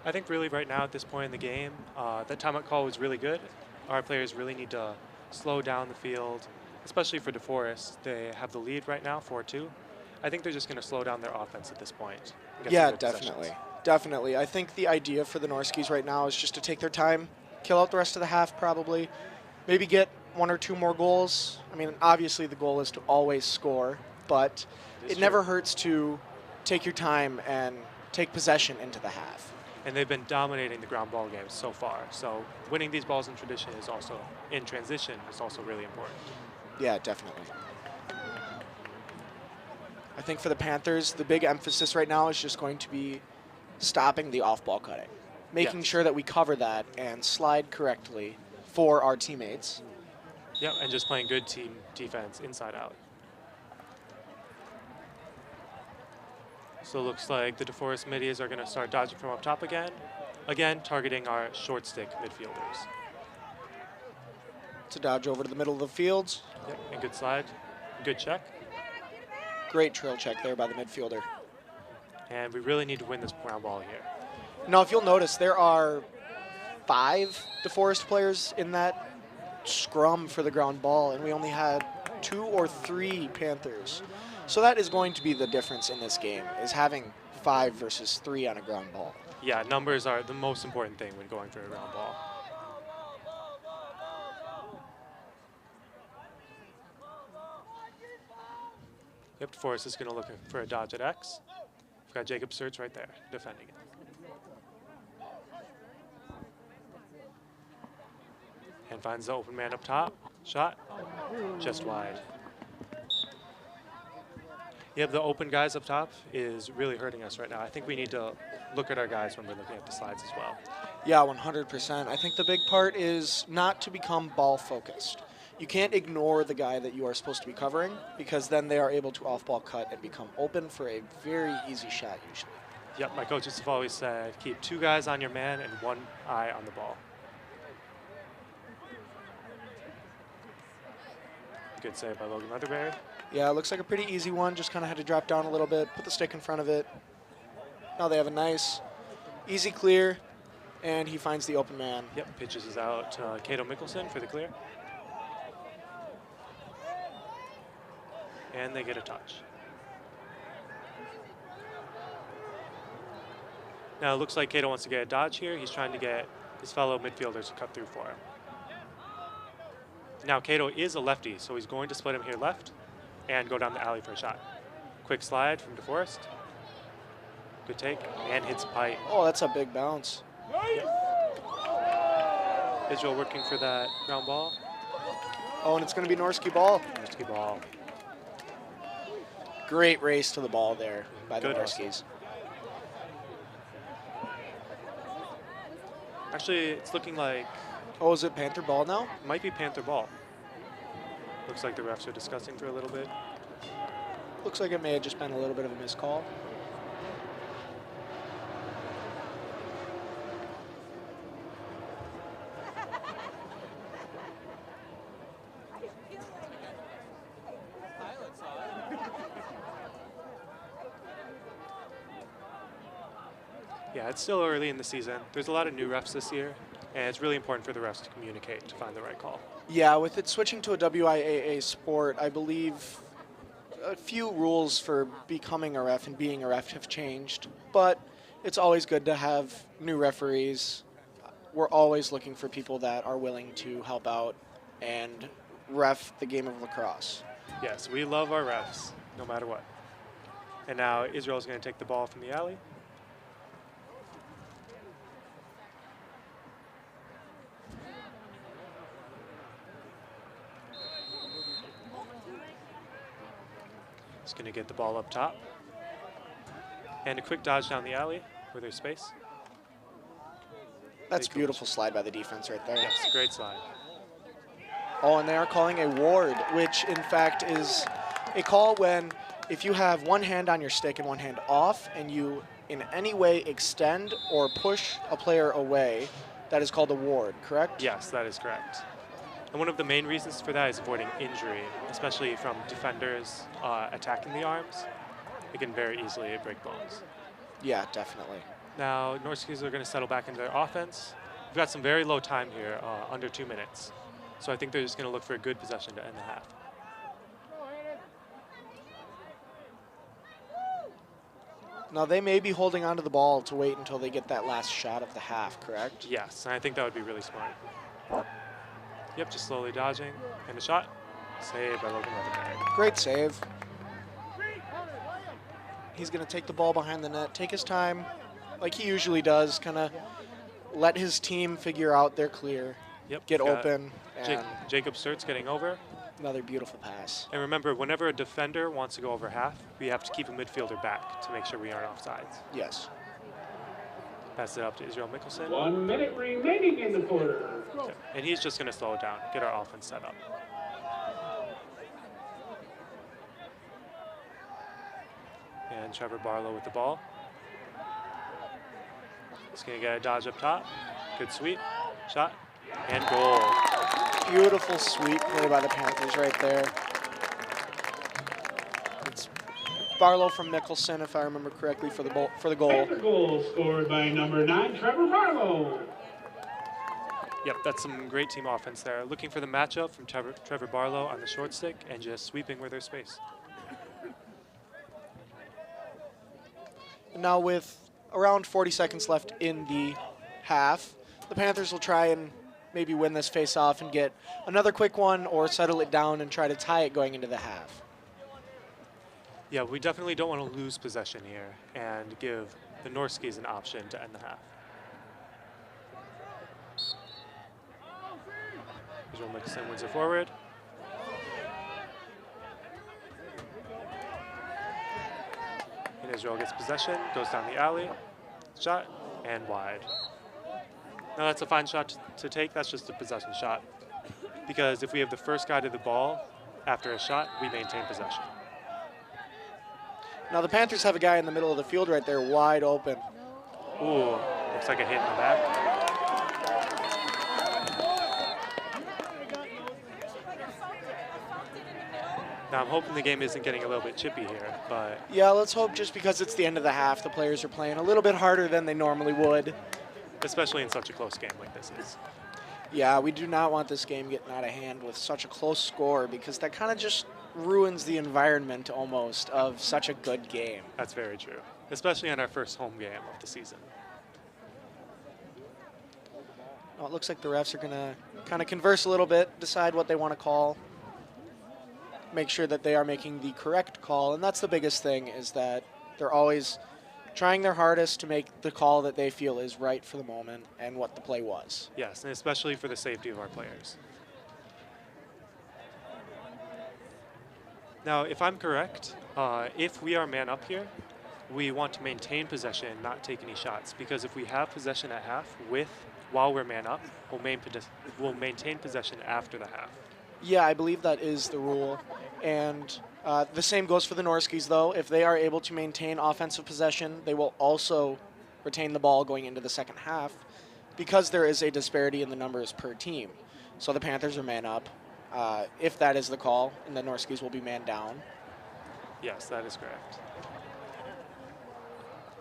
I think really right now at this point in the game, that timeout call was really good. Our players really need to slow down the field, especially for DeForest. They have the lead right now, 4-2. I think they're just going to slow down their offense at this point. and get some Yeah, good definitely. possessions. Definitely. I think the idea for the Norskies right now is just to take their time, kill out the rest of the half probably, maybe get one or two more goals. I mean, obviously the goal is to always score, but It's it never true. hurts to take your time and take possession into the half. And they've been dominating the ground ball game so far. So winning these balls in transition is also really important. Yeah, definitely. I think for the Panthers, the big emphasis right now is just going to be stopping the off-ball cutting, making Yes. sure that we cover that and slide correctly for our teammates. Yeah, and just playing good team defense inside out. So it looks like the DeForest middies are going to start dodging from up top again. Again, targeting our short stick midfielders. To dodge over to the middle of the field. Yep, and good slide, good check. Great trail check there by the midfielder. And we really need to win this ground ball here. Now, if you'll notice, there are 5 DeForest players in that scrum for the ground ball, and we only had 2 or 3 Panthers. So that is going to be the difference in this game, is having 5 versus 3 on a ground ball. Yeah, numbers are the most important thing when going for a ground ball. Yep, DeForest is going to look for a dodge at X. We've got Jacob Sturts right there, defending it. And finds the open man up top. Shot, just wide. Yep, the open guys up top is really hurting us right now. I think we need to look at our guys when we're looking at the slides as well. Yeah, 100%. I think the big part is not to become ball focused. You can't ignore the guy that you are supposed to be covering, because then they are able to off-ball cut and become open for a very easy shot usually. Yep, my coaches have always said, keep 2 guys on your man and 1 eye on the ball. Good save by Logan Leatherberry. Yeah, it looks like a pretty easy one. Just kind of had to drop down a little bit, put the stick in front of it. Now they have a nice, easy clear, and he finds the open man. Yep, pitches is out Cato Mickelson for the clear. And they get a touch. Now it looks like Cato wants to get a dodge here. He's trying to get his fellow midfielders to cut through for him. Now Cato is a lefty, so he's going to split him here left and go down the alley for a shot. Quick slide from DeForest. Good take, and hits pipe. Oh, that's a big bounce. Yep. Israel working for that ground ball. Oh, and it's going to be Norski ball. Norski ball. Great race to the ball there by the Good Norskies. Actually, it's looking like Oh, is it Panther ball now? it might be Panther ball. Looks like the refs are discussing for a little bit. Looks like it may have just been a little bit of a missed call. Yeah, it's still early in the season. There's a lot of new refs this year, and it's really important for the refs to communicate to find the right call. Yeah, with it switching to a WIAA sport, I believe a few rules for becoming a ref and being a ref have changed, but it's always good to have new referees. We're always looking for people that are willing to help out and ref the game of lacrosse. Yes, we love our refs, no matter what. And now Israel's going to take the ball from the alley. He's going to get the ball up top. And a quick dodge down the alley where there's space. That's a beautiful slide by the defense right there. Yes, great slide. Oh, and they are calling a ward, which in fact is a call when if you have one hand on your stick and one hand off and you in any way extend or push a player away, that is called a ward, correct? Yes, that is correct. And one of the main reasons for that is avoiding injury, especially from defenders attacking the arms. It can very easily break bones. Yeah, definitely. Now, Norskies are going to settle back into their offense. We've got some very low time here, under 2 minutes. So I think they're just going to look for a good possession to end the half. Now, they may be holding onto the ball to wait until they get that last shot of the half, correct? Yes, and I think that would be really smart. Yep, just slowly dodging. And a shot. Saved by Logan Leatherberry. Great save. He's going to take the ball behind the net, take his time, like he usually does, kind of let his team figure out they're clear, Yep, get got open, and Jacob Sturts getting over. another beautiful pass. And remember, whenever a defender wants to go over half, we have to keep a midfielder back to make sure we aren't offsides. Yes. Pass it up to Israel Mickelson. 1 minute remaining in the quarter. Okay. And he's just going to slow it down, get our offense set up. And Trevor Barlow with the ball. He's going to get a dodge up top. Good sweep. Shot. And goal. Beautiful sweep play by the Panthers right there. It's Barlow from Mickelson, if I remember correctly, for the goal. Panther goal scored by number 9, Trevor Barlow. Yep, that's some great team offense there. Looking for the matchup from Trevor Barlow on the short stick and just sweeping where there's space. Now with around 40 seconds left in the half, the Panthers will try and maybe win this face-off and get another quick one or settle it down and try to tie it going into the half. Yeah, we definitely don't want to lose possession here and give the Norskies an option to end the half. Israel Mickelson wins it forward. And Israel gets possession, goes down the alley, shot, and wide. Now that's a fine shot to take, that's just a possession shot. Because if we have the first guy to the ball after a shot, we maintain possession. Now the Panthers have a guy in the middle of the field right there, wide open. Ooh, looks like a hit in the back. Now I'm hoping the game isn't getting a little bit chippy here, but... Yeah, let's hope just because it's the end of the half, the players are playing a little bit harder than they normally would. Especially in such a close game like this is. Yeah, we do not want this game getting out of hand with such a close score because that kind of just ruins the environment almost of such a good game. That's very true, especially on our first home game of the season. Well, it looks like the refs are going to kind of converse a little bit, decide what they want to call, make sure that they are making the correct call, and that's the biggest thing, is that they're always trying their hardest to make the call that they feel is right for the moment and what the play was. Yes, and especially for the safety of our players. Now, if I'm correct, if we are man up here, we want to maintain possession, not take any shots, because if we have possession at half while we're man up, we'll maintain possession after the half. Yeah, I believe that is the rule. And the same goes for the Norskies, though. If they are able to maintain offensive possession, they will also retain the ball going into the second half because there is a disparity in the numbers per team. So the Panthers are man up, if that is the call, and the Norskies will be man down. Yes, that is correct.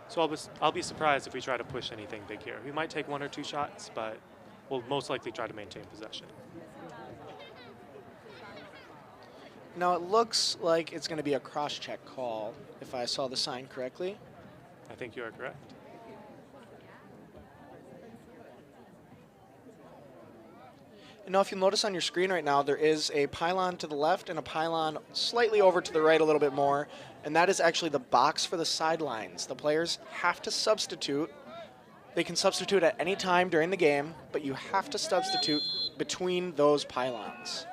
So I'll be surprised if we try to push anything big here. We might take 1 or 2 shots, but we'll most likely try to maintain possession. Now it looks like it's going to be a cross-check call, if I saw the sign correctly. I think you are correct. And now if you'll notice on your screen right now, there is a pylon to the left and a pylon slightly over to the right a little bit more, and that is actually the box for the sidelines. The players have to substitute. They can substitute at any time during the game, but you have to substitute between those pylons.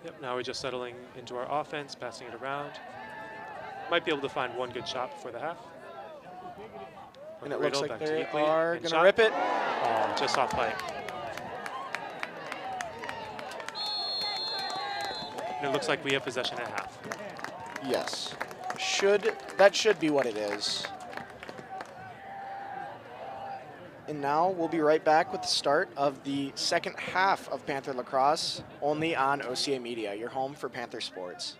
Yep, now we're just settling into our offense, passing it around. Might be able to find one good shot before the half. And it looks like back to they Eakley, are and going to shot. rip it. Oh, just off pipe. And it looks like we have possession at half. Yes. That should be what it is. And now we'll be right back with the start of the second half of Panther Lacrosse, only on OCA Media, your home for Panther sports.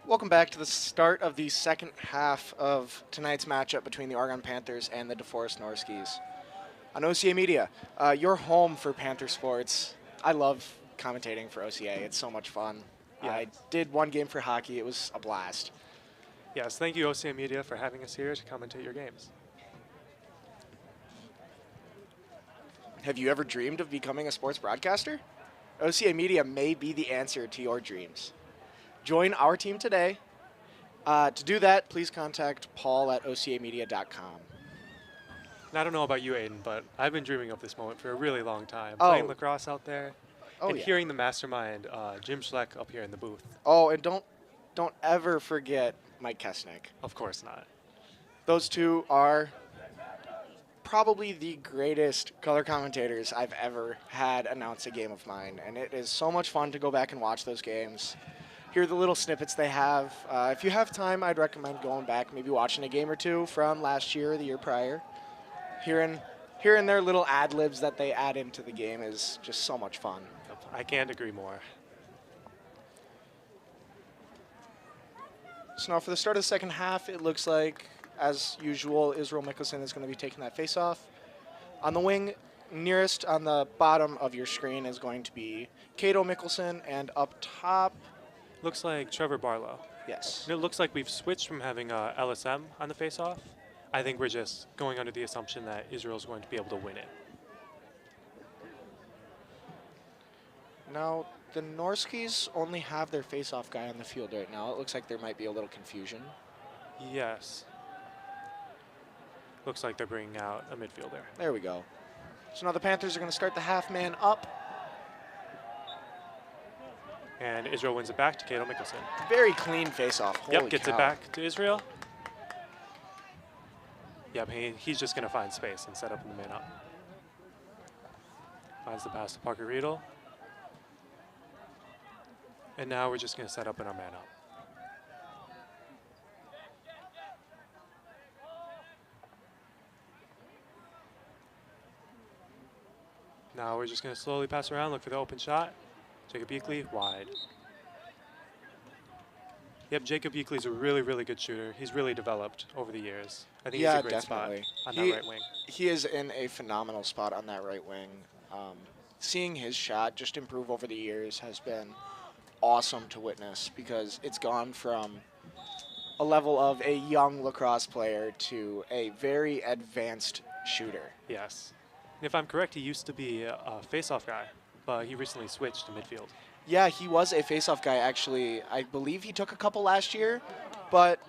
Welcome back to the start of the second half of tonight's matchup between the Oregon Panthers and the DeForest Norskies. On OCA Media, your home for Panther sports. I love commentating for OCA. It's so much fun. Yeah. I did one game for hockey. It was a blast. Yes, thank you, OCA Media, for having us here to commentate your games. Have you ever dreamed of becoming a sports broadcaster? OCA Media may be the answer to your dreams. Join our team today. To do that, please contact Paul at ocamedia.com. And I don't know about you, Aiden, but I've been dreaming of this moment for a really long time. Oh. Playing lacrosse out there and Yeah. hearing the mastermind, Jim Schleck, up here in the booth. Oh, and don't ever forget Mike Kesnick. Of course not. Those two are probably the greatest color commentators I've ever had announce a game of mine, and it is so much fun to go back and watch those games. Hear the little snippets they have. If you have time, I'd recommend going back, maybe watching a game or two from last year or the year prior. Hearing their little ad-libs that they add into the game is just so much fun. I can't agree more. So now for the start of the second half, it looks like, as usual, Israel Mickelson is going to be taking that face-off. On the wing, nearest on the bottom of your screen is going to be Cato Mickelson, and up top, Looks like Trevor Barlow. yes. And it looks like we've switched from having LSM on the face-off. I think we're just going under the assumption that Israel's going to be able to win it. Now, the Norskies only have their face-off guy on the field right now. It looks like there might be a little confusion. Yes. Looks like they're bringing out a midfielder. There we go. So now the Panthers are going to start the half-man up. And Israel wins it back to Cato Mickelson. Very clean face-off. Holy Yep, gets cow. it back to Israel. Yep, he's just going to find space and set up in the man up. Finds the pass to Parker Riedel. And now we're just going to set up in our man up. Now we're just going to slowly pass around, look for the open shot. Jacob Beakley, wide. Yep, Jacob Beakley's a really, really good shooter. He's really developed over the years. I think he's a great definitely. spot on that right wing. He is in a phenomenal spot on that right wing. Seeing his shot just improve over the years has been awesome to witness, because it's gone from a level of a young lacrosse player to a very advanced shooter. Yes. And if I'm correct, he used to be a face-off guy, but he recently switched to midfield. Yeah, he was a face-off guy, actually. I believe he took a couple last year, but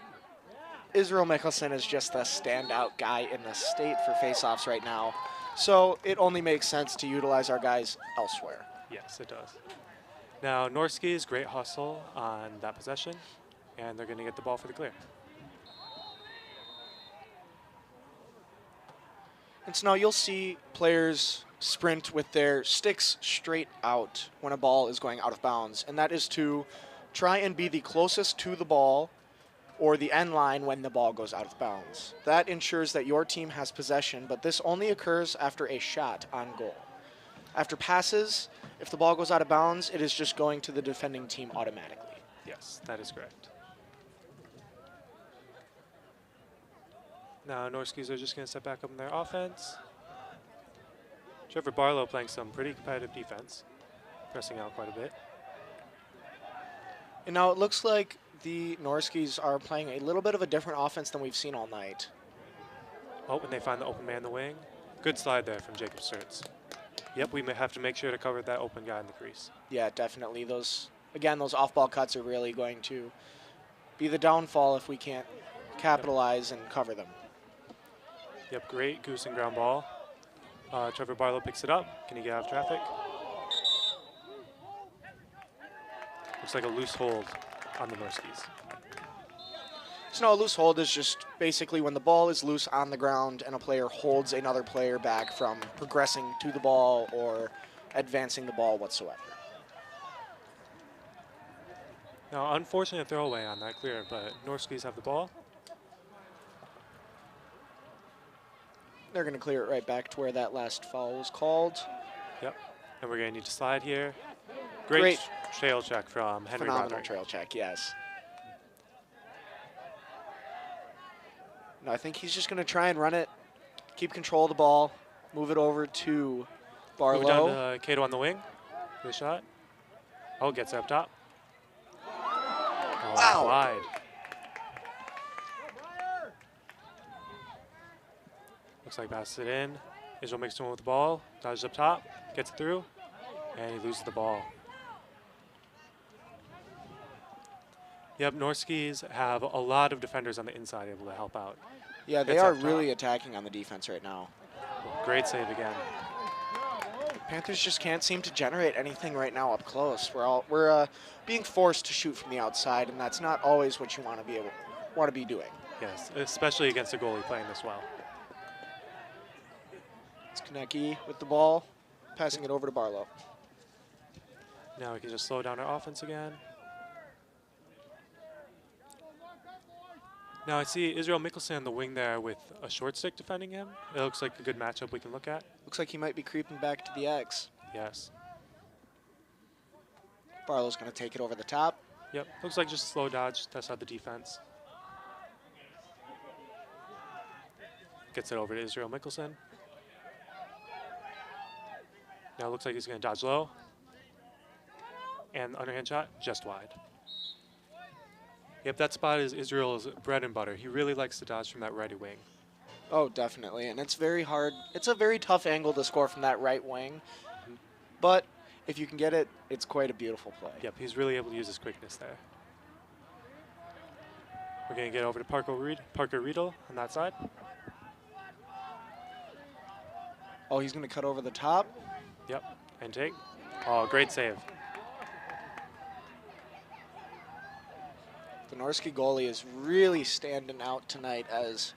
Israel Mickelson is just the standout guy in the state for face-offs right now. So it only makes sense to utilize our guys elsewhere. Yes, it does. Now, Norskies, great hustle on that possession, and they're going to get the ball for the clear. And so now you'll see players sprint with their sticks straight out when a ball is going out of bounds, and that is to try and be the closest to the ball or the end line when the ball goes out of bounds. That ensures that your team has possession, but this only occurs after a shot on goal. After passes, if the ball goes out of bounds, it is just going to the defending team automatically. Yes, that is correct. Now, Norskies are just going to step back up in their offense. Trevor Barlow playing some pretty competitive defense, pressing out quite a bit. And now it looks like the Norskies are playing a little bit of a different offense than we've seen all night. Oh, and they find the open man in the wing. Good slide there from Jacob Sturts. Yep, we may have to make sure to cover that open guy in the crease. Yeah, definitely. Those off-ball cuts are really going to be the downfall if we can't capitalize and cover them. Yep, great goose and ground ball. Trevor Barlow picks it up. Can he get out of traffic? Looks like a loose hold on the Norskies. So no, a loose hold is just basically when the ball is loose on the ground and a player holds another player back from progressing to the ball or advancing the ball whatsoever. Now, unfortunate throwaway on that clear, but Norskies have the ball. They're going to clear it right back to where that last foul was called. Yep, and we're going to need to slide here. Great trail check from Henry Phenomenal Roderick. trail check, yes. No, I think he's just going to try and run it, keep control of the ball, move it over to Barlow. Move down to Cato on the wing. Good shot. Oh, gets it up top. Oh, wow. Wide. Looks like passes it in. Israel makes one with the ball, dodges up top, gets it through, and he loses the ball. Yep, Norskies have a lot of defenders on the inside able to help out. Yeah, they Gets are up top. really attacking on the defense right now. Great save again. Panthers just can't seem to generate anything right now up close. We're being forced to shoot from the outside, and that's not always what you want to be doing. Yes, especially against a goalie playing this well. It's Konecki with the ball, passing it over to Barlow. Now we can just slow down our offense again. Now I see Israel Mikkelsen on the wing there with a short stick defending him. It looks like a good matchup we can look at. Looks like he might be creeping back to the X. Yes. Barlow's going to take it over the top. Yep, looks like just a slow dodge, test out the defense. Gets it over to Israel Mikkelsen. Now it looks like he's going to dodge low. And the underhand shot, just wide. Yep, that spot is Israel's bread and butter. He really likes to dodge from that righty wing. Oh, definitely. And it's very hard. It's a very tough angle to score from that right wing. But if you can get it, it's quite a beautiful play. Yep, he's really able to use his quickness there. We're going to get over to Parker Riedel on that side. Oh, he's going to cut over the top. Yep, and take. Oh, great save. The Norski goalie is really standing out tonight as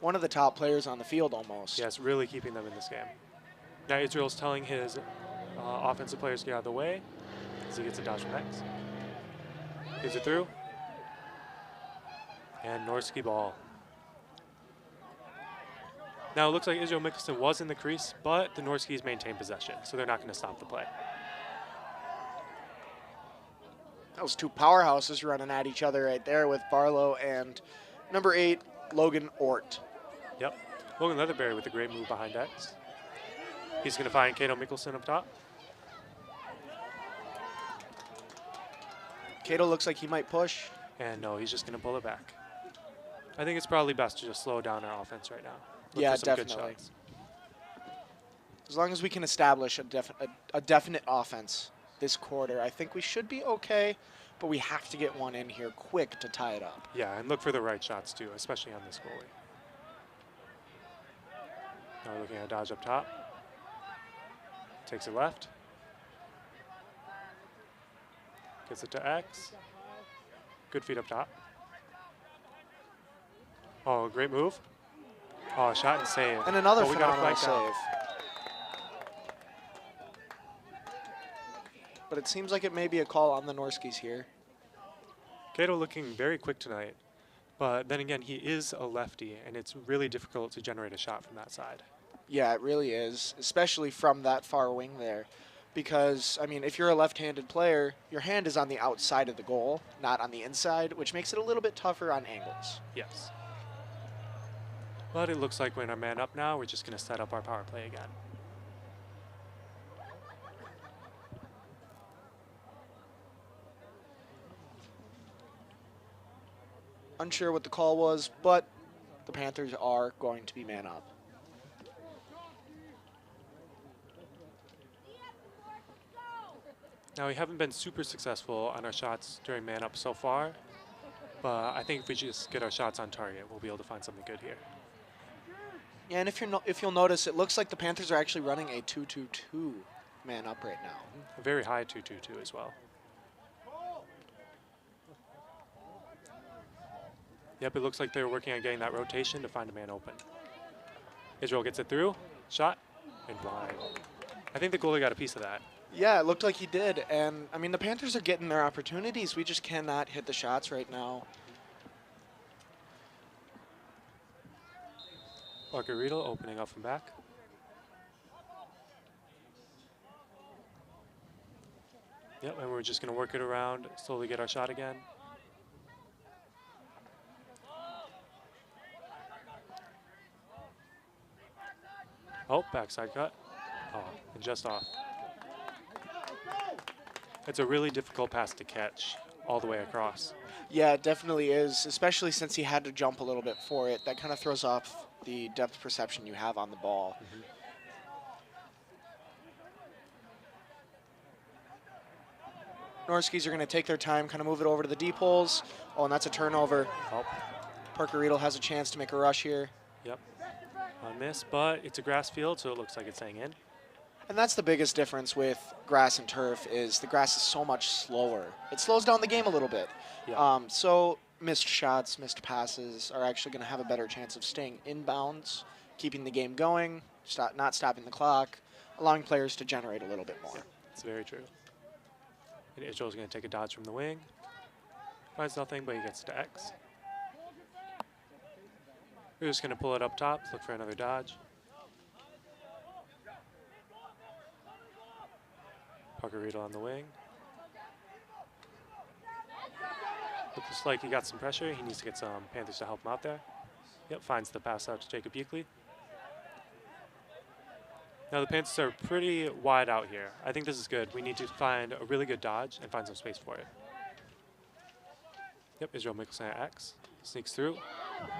one of the top players on the field almost. Yes, really keeping them in this game. Now Israel's telling his offensive players to get out of the way as he gets a dodge from X. Gives it through. And Norski ball. Now it looks like Israel Mikkelsen was in the crease, but the Norskies maintain possession, so they're not going to stop the play. Those two powerhouses running at each other right there with Barlow and number 8, Logan Ort. Yep. Logan Leatherberry with a great move behind X. He's going to find Cato Mikkelsen up top. Cato looks like he might push. And no, he's just going to pull it back. I think it's probably best to just slow down our offense right now. Look Yeah, for some definitely. good shots. As long as we can establish a definite offense this quarter, I think we should be okay, but we have to get one in here quick to tie it up. Yeah, and look for the right shots too, especially on this goalie. Now we're looking at a dodge up top. Takes it left. Gets it to X. Good feet up top. Oh, great move. Oh, shot and save. And another we got a phenomenal flag down. save. But it seems like it may be a call on the Norskies here. Cato looking very quick tonight, but then again, he is a lefty, and it's really difficult to generate a shot from that side. Yeah, it really is, especially from that far wing there. Because, I mean, if you're a left-handed player, your hand is on the outside of the goal, not on the inside, which makes it a little bit tougher on angles. Yes. But it looks like we're in our man up now. We're just going to set up our power play again. Unsure what the call was, but the Panthers are going to be man up. Now, we haven't been super successful on our shots during man up so far, but I think if we just get our shots on target, we'll be able to find something good here. Yeah, and if you'll notice, it looks like the Panthers are actually running a 2-2-2 man up right now. A very high 2-2-2 as well. Yep, it looks like they're working on getting that rotation to find a man open. Israel gets it through, shot, and blind. I think the goalie got a piece of that. Yeah, it looked like he did. And, I mean, the Panthers are getting their opportunities. We just cannot hit the shots right now. Parker Riedel opening up from back. Yep, and we're just going to work it around, slowly get our shot again. Oh, backside cut. Oh, and just off. It's a really difficult pass to catch all the way across. Yeah, it definitely is, especially since he had to jump a little bit for it. That kind of throws off the depth perception you have on the ball. Norskies are going to take their time, kind of move it over to the deep holes. Oh, and that's a turnover. Oh, Parker Riedel has a chance to make a rush here. yep. On miss, but it's a grass field, so it looks like it's staying in. And that's the biggest difference with grass and turf is the grass is so much slower. It slows down the game a little bit. Yeah. So missed shots, missed passes are actually going to have a better chance of staying inbounds, keeping the game going, not stopping the clock, allowing players to generate a little bit more. It's very true. And Israel's going to take a dodge from the wing. Finds nothing, but he gets to X. We're just going to pull it up top, look for another dodge. Parker Riedel on the wing. Looks like he got some pressure. He needs to get some Panthers to help him out there. Yep, finds the pass out to Jacob Buckley. Now the Panthers are pretty wide out here. I think this is good. We need to find a really good dodge and find some space for it. Yep, Israel Mickelson at X. Sneaks through.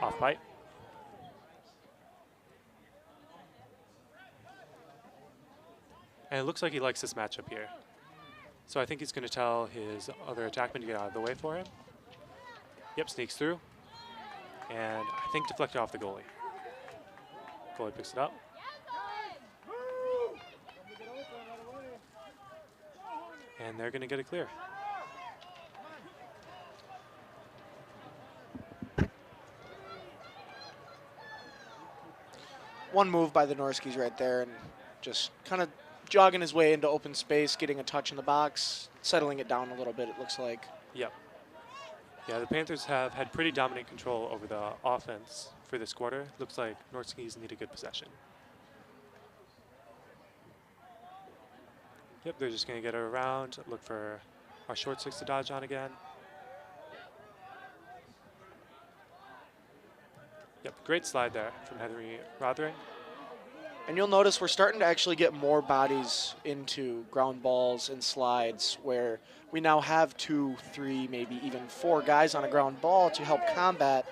Off bite. And it looks like he likes this matchup here. So I think he's going to tell his other attackman to get out of the way for him. Yep, sneaks through. And I think deflected off the goalie. Goalie picks it up. And they're going to get it clear. One move by the Norskies right there and just kind of jogging his way into open space, getting a touch in the box, settling it down a little bit, it looks like. Yep. Yeah, the Panthers have had pretty dominant control over the offense for this quarter. Looks like Norskies need a good possession. Yep, they're just going to get it around, look for our short six to dodge on again. Yep, great slide there from Henry Rothering. And you'll notice we're starting to actually get more bodies into ground balls and slides where we now have 2, 3, maybe even 4 guys on a ground ball to help combat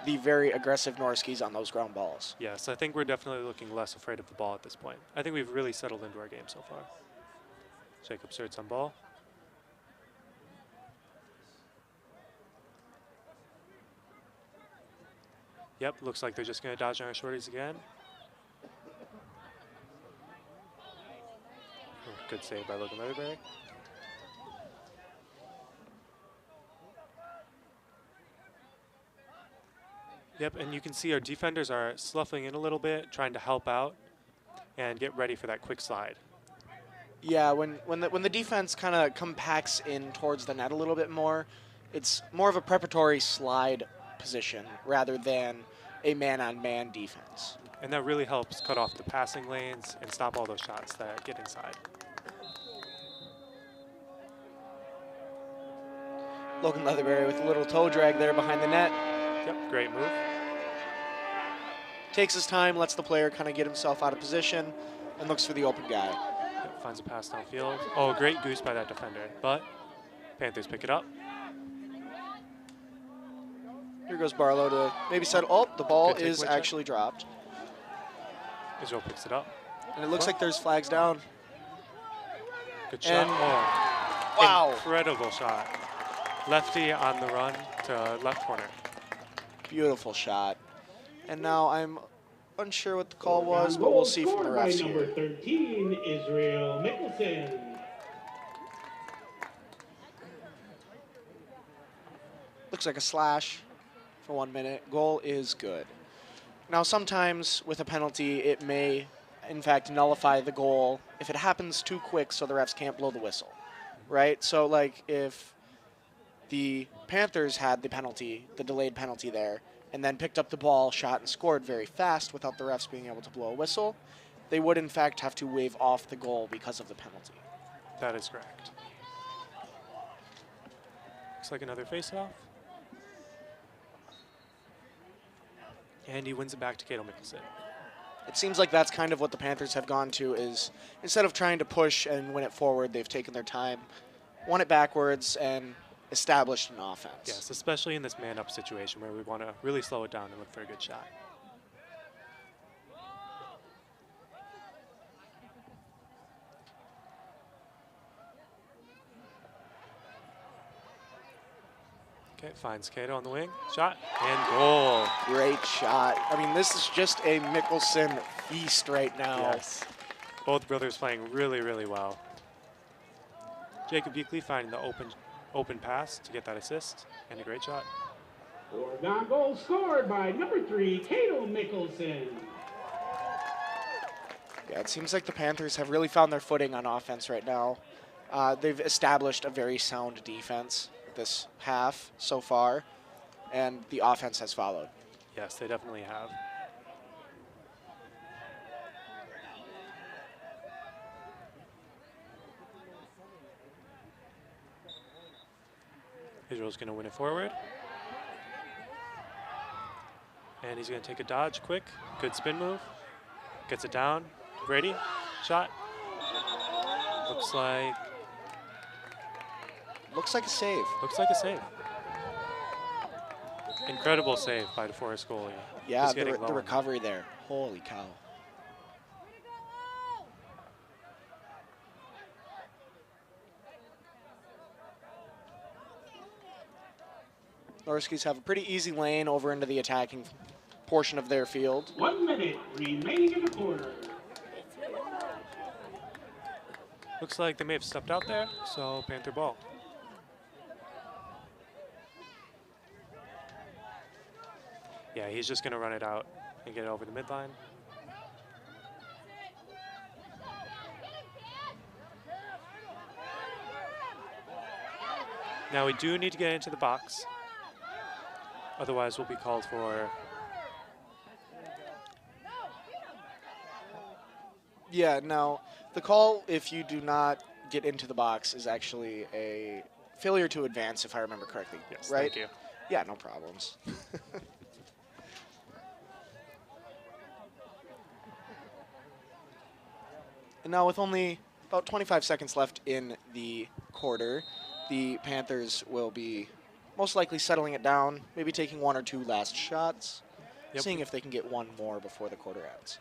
the very aggressive Norskies on those ground balls. Yes, I think we're definitely looking less afraid of the ball at this point. I think we've really settled into our game so far. Jacob Surtz on ball. Yep, looks like they're just going to dodge on our shorties again. Good save by Logan Leatherberry. Yep, and you can see our defenders are sloughing in a little bit, trying to help out and get ready for that quick slide. Yeah, when the defense kind of compacts in towards the net a little bit more, it's more of a preparatory slide position rather than a man-on-man defense. And that really helps cut off the passing lanes and stop all those shots that get inside. Logan Leatherberry with a little toe drag there behind the net. Yep, great move. Takes his time, lets the player kind of get himself out of position, and looks for the open guy. Yep, finds a pass downfield. Oh, great goose by that defender, but Panthers pick it up. Here goes Barlow to maybe settle. Oh, the ball Good is takeaway actually dropped. Israel picks it up. And it looks like there's flags down. Good shot. And Oh, wow. incredible shot. Lefty on the run to left corner. Beautiful shot. And now I'm unsure what the call was, but we'll see from the refs by number here. 13, Israel Mickelson. Looks like a slash for 1 minute. Goal is good. Now, sometimes with a penalty, it may, in fact, nullify the goal if it happens too quick so the refs can't blow the whistle, right? So, like, if the Panthers had the penalty, the delayed penalty there, and then picked up the ball, shot, and scored very fast without the refs being able to blow a whistle, they would, in fact, have to wave off the goal because of the penalty. That is correct. Looks like another face-off. And he wins it back to Cato Mickelson. It seems like that's kind of what the Panthers have gone to, is instead of trying to push and win it forward, they've taken their time, won it backwards, and established an offense. Yes, especially in this man-up situation where we want to really slow it down and look for a good shot. Okay, finds Cato on the wing. Shot and goal. Great shot. I mean, this is just a Mickelson feast right now. Yes. Both brothers playing really, really well. Jacob Beakley finding the open pass to get that assist, and a great shot. Oregon goal scored by number 3, Cato Mickelson. Yeah, it seems like the Panthers have really found their footing on offense right now. They've established a very sound defense this half so far, and the offense has followed. Yes, they definitely have. Israel's going to win it forward. And he's going to take a dodge quick. Good spin move. Gets it down. Brady, shot. Looks like a save. Looks like a save. Incredible save by DeForest goalie. Yeah, Just getting the low on recovery there. Holy cow. Norskies have a pretty easy lane over into the attacking portion of their field. 1 minute remaining in the quarter. Looks like they may have stepped out there, so Panther ball. Yeah, he's just going to run it out and get it over the midline. Now we do need to get into the box. Otherwise, we'll be called for... Yeah, now, the call, if you do not get into the box, is actually a failure to advance, if I remember correctly. Yes, right? thank you. Yeah, no problems. And now with only about 25 seconds left in the quarter, the Panthers will be most likely settling it down, maybe taking 1 or 2 last shots, Yep. seeing if they can get 1 more before the quarter ends.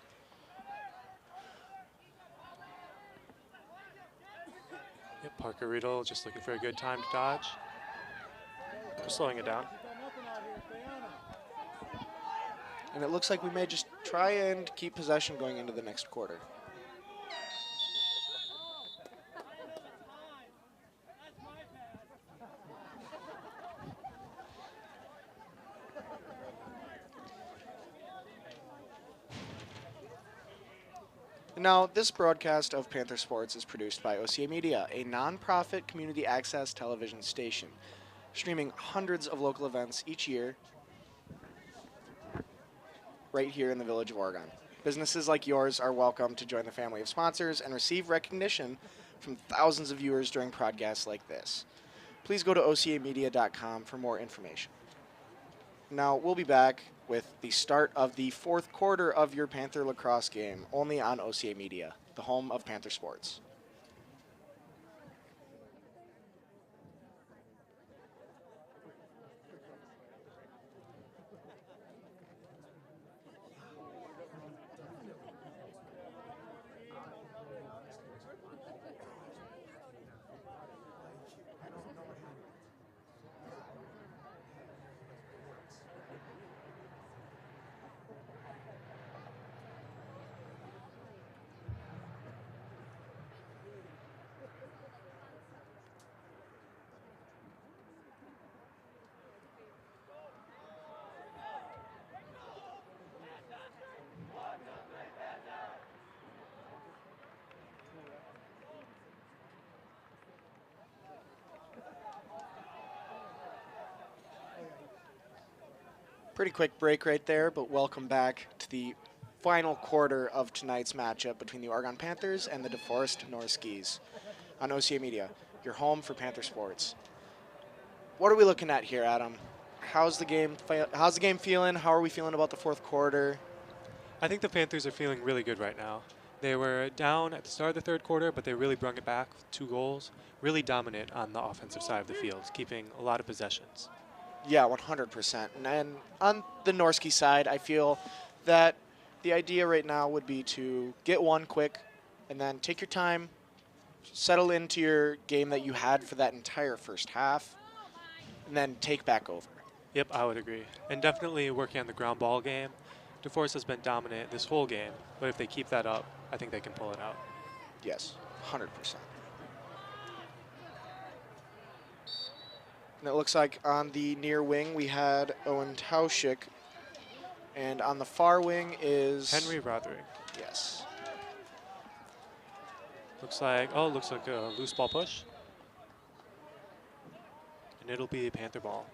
Yep, Parker Riedel just looking for a good time to dodge. We're slowing it down. And it looks like we may just try and keep possession going into the next quarter. Now, this broadcast of Panther Sports is produced by OCA Media, a non-profit community access television station, streaming hundreds of local events each year right here in the village of Oregon. Businesses like yours are welcome to join the family of sponsors and receive recognition from thousands of viewers during broadcasts like this. Please go to ocamedia.com for more information. Now, we'll be back with the start of the fourth quarter of your Panther lacrosse game, only on OCA Media, the home of Panther Sports. Pretty quick break right there, but welcome back to the final quarter of tonight's matchup between the Oregon Panthers and the DeForest Norskies on OCA Media, your home for Panther Sports. What are we looking at here, Adam? How's the game feeling? How are we feeling about the fourth quarter? I think the Panthers are feeling really good right now. They were down at the start of the third quarter, but they really brought it back with 2 goals. Really dominant on the offensive side of the field, keeping a lot of possessions. Yeah, 100%. And on the Norski side, I feel that the idea right now would be to get one quick and then take your time, settle into your game that you had for that entire first half, and then take back over. Yep, I would agree. And definitely working on the ground ball game. DeForest has been dominant this whole game, but if they keep that up, I think they can pull it out. Yes, 100%. And it looks like on the near wing we had Owen Tauschik, and on the far wing is Henry Roderick. Yes. Looks like a loose ball push. And it'll be a Panther ball.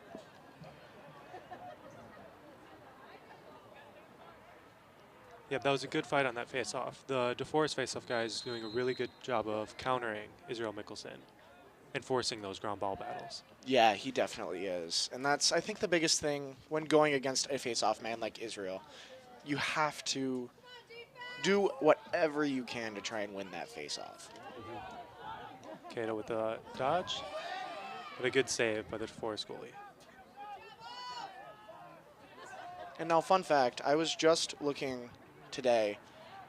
Yeah, that was a good fight on that face-off. The DeForest face-off guy is doing a really good job of countering Israel Mickelson and forcing those ground ball battles. Yeah, he definitely is. And that's, I think, the biggest thing when going against a face-off man like Israel. You have to do whatever you can to try and win that face-off. Cato with the dodge, but a good save by the DeForest goalie. And now, fun fact, I was just looking today,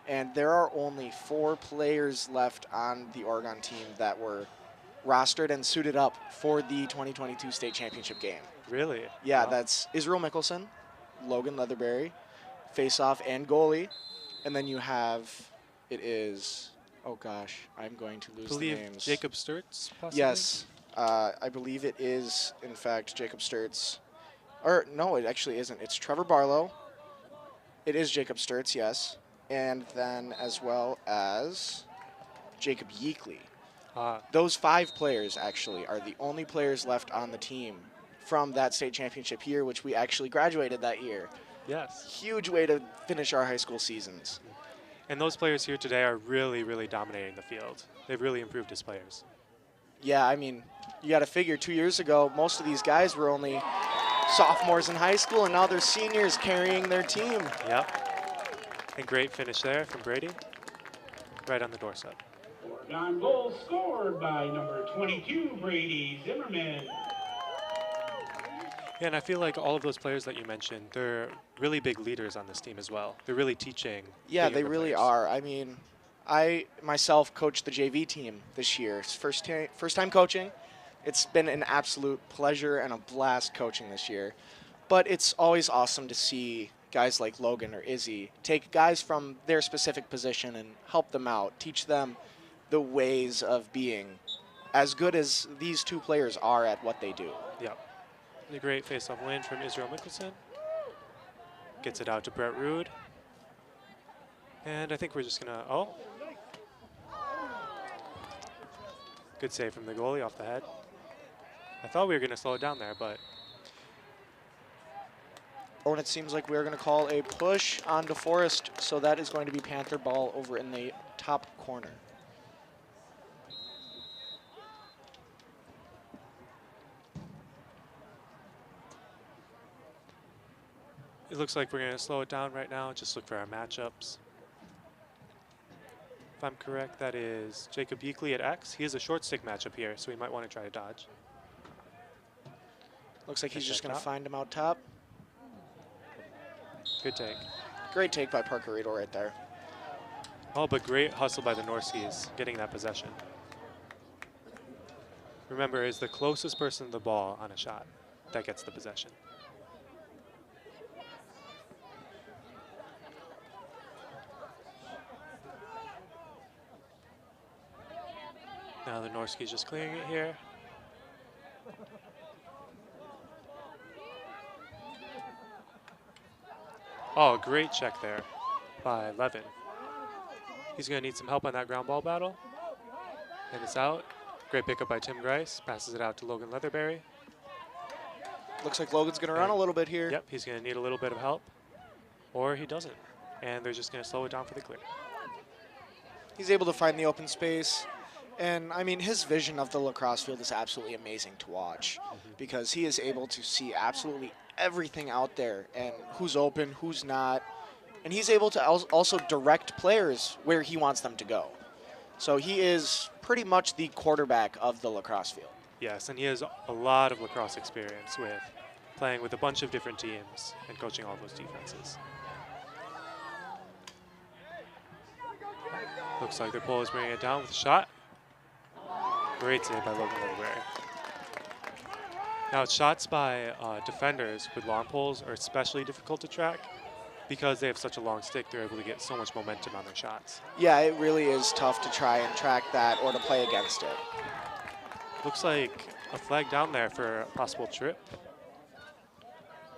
and there are only 4 players left on the Oregon team that were rostered and suited up for the 2022 state championship game. Really? Yeah, Wow. That's Israel Mickelson, Logan Leatherberry, face-off and goalie, and then you have, oh gosh, I'm going to lose the names. Jacob Sturtz, possibly? Yes, I believe it is, in fact, Jacob Sturtz. Or, no, it actually isn't. It's Trevor Barlow. It is Jacob Sturtz, yes. And then as well as Jacob Yeakley. Those 5 players, actually, are the only players left on the team from that state championship year, which we actually graduated that year. Yes. Huge way to finish our high school seasons. And those players here today are really, really dominating the field. They've really improved as players. Yeah, I mean, you got to figure 2 years ago, most of these guys were only sophomores in high school, and now they're seniors carrying their team. Yep. And great finish there from Brady, right on the doorstep. Oregon goal scored by number 22, Brady Zimmerman. Yeah, and I feel like all of those players that you mentioned, they're really big leaders on this team as well. They're really teaching. Yeah, the they younger really players. are. I mean, I myself coached the JV team this year. It's first time coaching. It's been an absolute pleasure and a blast coaching this year. But it's always awesome to see guys like Logan or Izzy take guys from their specific position and help them out, teach them the ways of being as good as these 2 players are at what they do. Yep. A great face-off win from Israel Mickelson. Gets it out to Brett Rude. And I think we're just gonna, oh. Good save from the goalie off the head. I thought we were gonna slow it down there, but. Oh, and it seems like we're going to call a push on DeForest, so that is going to be Panther ball over in the top corner. It looks like we're gonna slow it down right now, just look for our matchups. If I'm correct, that is Jacob Yeakley at X. He has a short stick matchup here, so he might want to try to dodge. Looks like he's just going to find him out top. Good take. Great take by Parker Riedel right there. Oh, but great hustle by the Norskies, getting that possession. Remember, it's the closest person to the ball on a shot that gets the possession. Now the Norskies just clearing it here. Oh, great check there by Levin. He's going to need some help on that ground ball battle. And it's out. Great pickup by Tim Grice. Passes it out to Logan Leatherberry. Looks like Logan's going to run a little bit here. Yep, he's going to need a little bit of help. Or he doesn't. And they're just going to slow it down for the clear. He's able to find the open space. And, I mean, his vision of the lacrosse field is absolutely amazing to watch because he is able to see absolutely everything out there and who's open, who's not. And he's able to also direct players where he wants them to go. So he is pretty much the quarterback of the lacrosse field. Yes, and he has a lot of lacrosse experience with playing with a bunch of different teams and coaching all those defenses. Looks like the pole is bringing it down with a shot. Great save by Logan Leatherberry. Now, shots by defenders with long poles are especially difficult to track because they have such a long stick. They're able to get so much momentum on their shots. Yeah, it really is tough to try and track that or to play against it. Looks like a flag down there for a possible trip.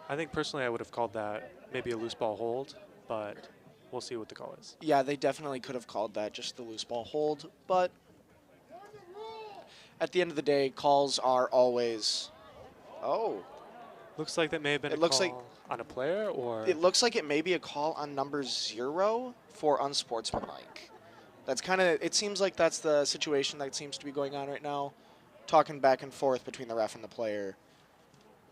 I think personally I would have called that maybe a loose ball hold, but we'll see what the call is. Yeah, they definitely could have called that just the loose ball hold, but at the end of the day, calls are always, Looks like that may have been It a looks call like- on a player, or it looks like it may be a call on number 0 for unsportsmanlike. That's kind of, it seems like that's the situation that seems to be going on right now, talking back and forth between the ref and the player.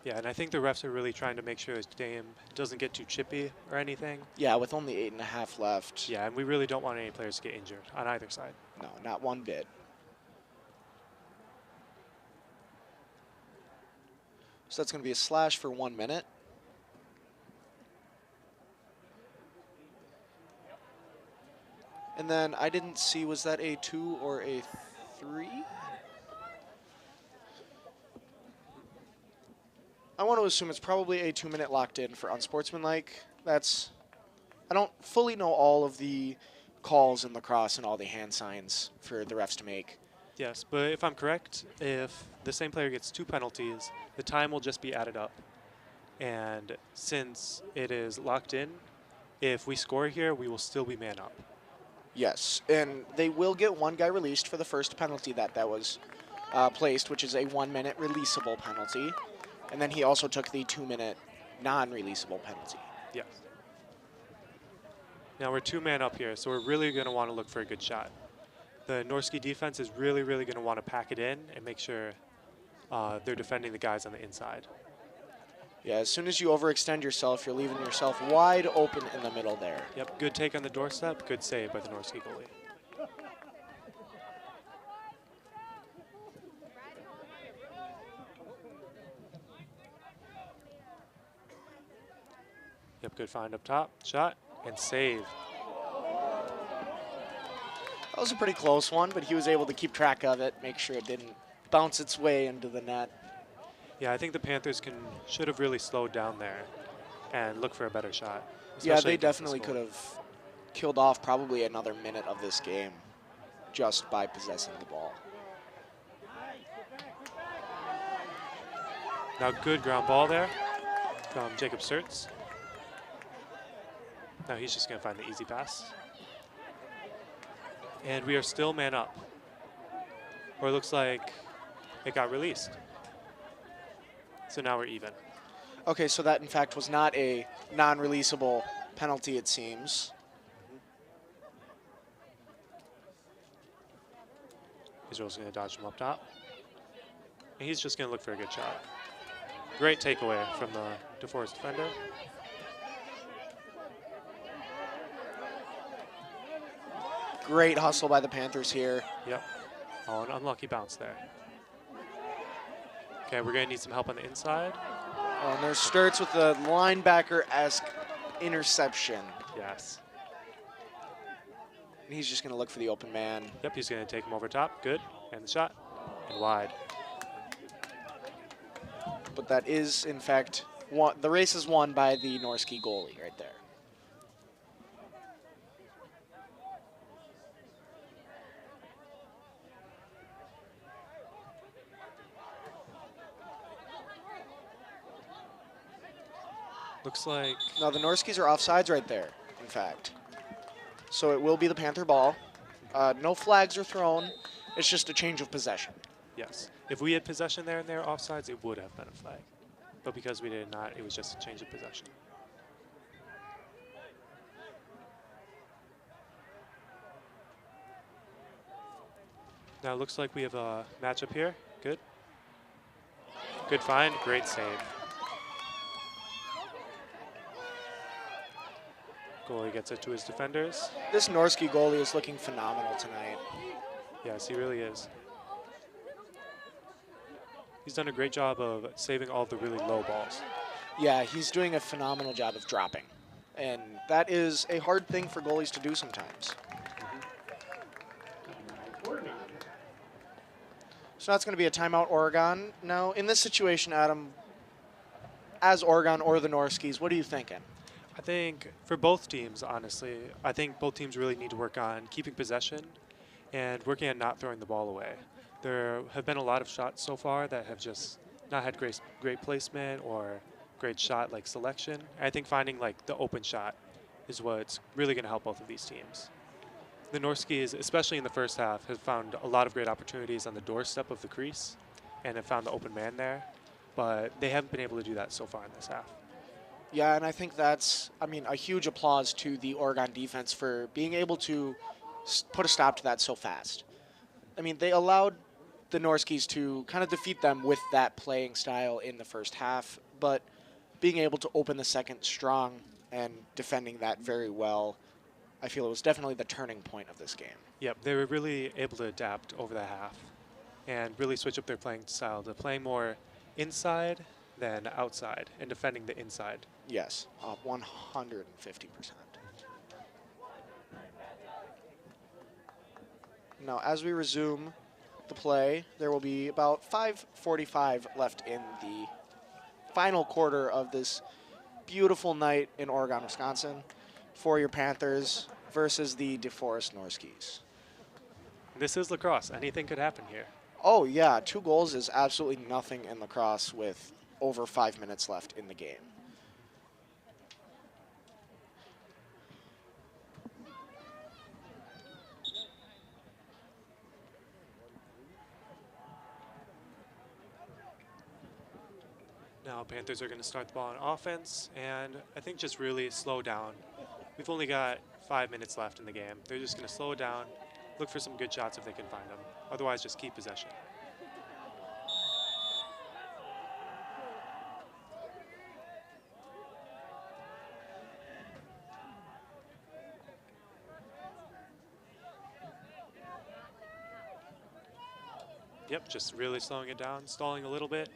yeah, and I think the refs are really trying to make sure this game doesn't get too chippy or anything. Yeah, with only 8.5 left. Yeah, and we really don't want any players to get injured on either side. No, not one bit. So that's going to be a slash for 1 minute. And then I didn't see, was that a 2 or a 3? I want to assume it's probably a 2-minute locked in for unsportsmanlike. That's, I don't fully know all of the calls in lacrosse and all the hand signs for the refs to make. Yes, but if I'm correct, if the same player gets 2 penalties, the time will just be added up. And since it is locked in, if we score here, we will still be man up. Yes, and they will get one guy released for the first penalty that was placed, which is a 1-minute releasable penalty. And then he also took the 2-minute non-releasable penalty. Yes. Now we're 2-man up here, so we're really going to want to look for a good shot. The Norski defense is really, really going to want to pack it in and make sure they're defending the guys on the inside. Yeah, as soon as you overextend yourself, you're leaving yourself wide open in the middle there. Yep, good take on the doorstep, good save by the Norski goalie. Yep, good find up top, shot, and save. That was a pretty close one, but he was able to keep track of it, make sure it didn't bounce its way into the net. Yeah, I think the Panthers should have really slowed down there and look for a better shot. Yeah, especially they against definitely this could goal. have killed off probably another minute of this game just by possessing the ball. Now good ground ball there from Jacob Sturtz. Now he's just going to find the easy pass. And we are still man up. Or it looks like it got released. So now we're even. Okay, so that in fact was not a non-releasable penalty, it seems. Israel's going to dodge him up top. And he's just going to look for a good shot. Great takeaway from the DeForest defender. Great hustle by the Panthers here. Yep. Oh, an unlucky bounce there. Okay, we're going to need some help on the inside. Oh, and there's Sturts with the linebacker-esque interception. Yes. And he's just going to look for the open man. Yep, he's going to take him over top. Good. And the shot. And wide. But that is, in fact, the race is won by the Norski goalie right there. Looks like... No, the Norskis are offsides right there, in fact. So it will be the Panther ball. No flags are thrown. It's just a change of possession. Yes. If we had possession there and they're offsides, it would have been a flag. But because we did not, it was just a change of possession. Now it looks like we have a matchup here. Good. Good find. Great save. Goalie gets it to his defenders. This Norski goalie is looking phenomenal tonight. Yes, he really is. He's done a great job of saving all of the really low balls. Yeah, he's doing a phenomenal job of dropping. And that is a hard thing for goalies to do sometimes. So that's going to be a timeout, Oregon. Now, in this situation, Adam, as Oregon or the Norskis, what are you thinking? I think for both teams, honestly, I think both teams really need to work on keeping possession and working on not throwing the ball away. There have been a lot of shots so far that have just not had great placement or great shot like selection. I think finding like the open shot is what's really going to help both of these teams. The Norskies, especially in the first half, have found a lot of great opportunities on the doorstep of the crease and have found the open man there, but they haven't been able to do that so far in this half. Yeah, and I think that's, a huge applause to the Oregon defense for being able to put a stop to that so fast. They allowed the Norskies to kind of defeat them with that playing style in the first half, but being able to open the second strong and defending that very well, I feel it was definitely the turning point of this game. Yep, they were really able to adapt over the half and really switch up their playing style to playing more inside than outside and defending the inside. Yes, 150%. Now, as we resume the play, there will be about 5:45 left in the final quarter of this beautiful night in Oregon, Wisconsin, for your Panthers versus the DeForest Norskies. This is lacrosse. Anything could happen here. Oh, yeah, 2 goals is absolutely nothing in lacrosse with over 5 minutes left in the game. Now Panthers are going to start the ball on offense and I think just really slow down. We've only got 5 minutes left in the game. They're just going to slow it down, look for some good shots if they can find them. Otherwise, just keep possession. Yep, just really slowing it down, stalling a little bit.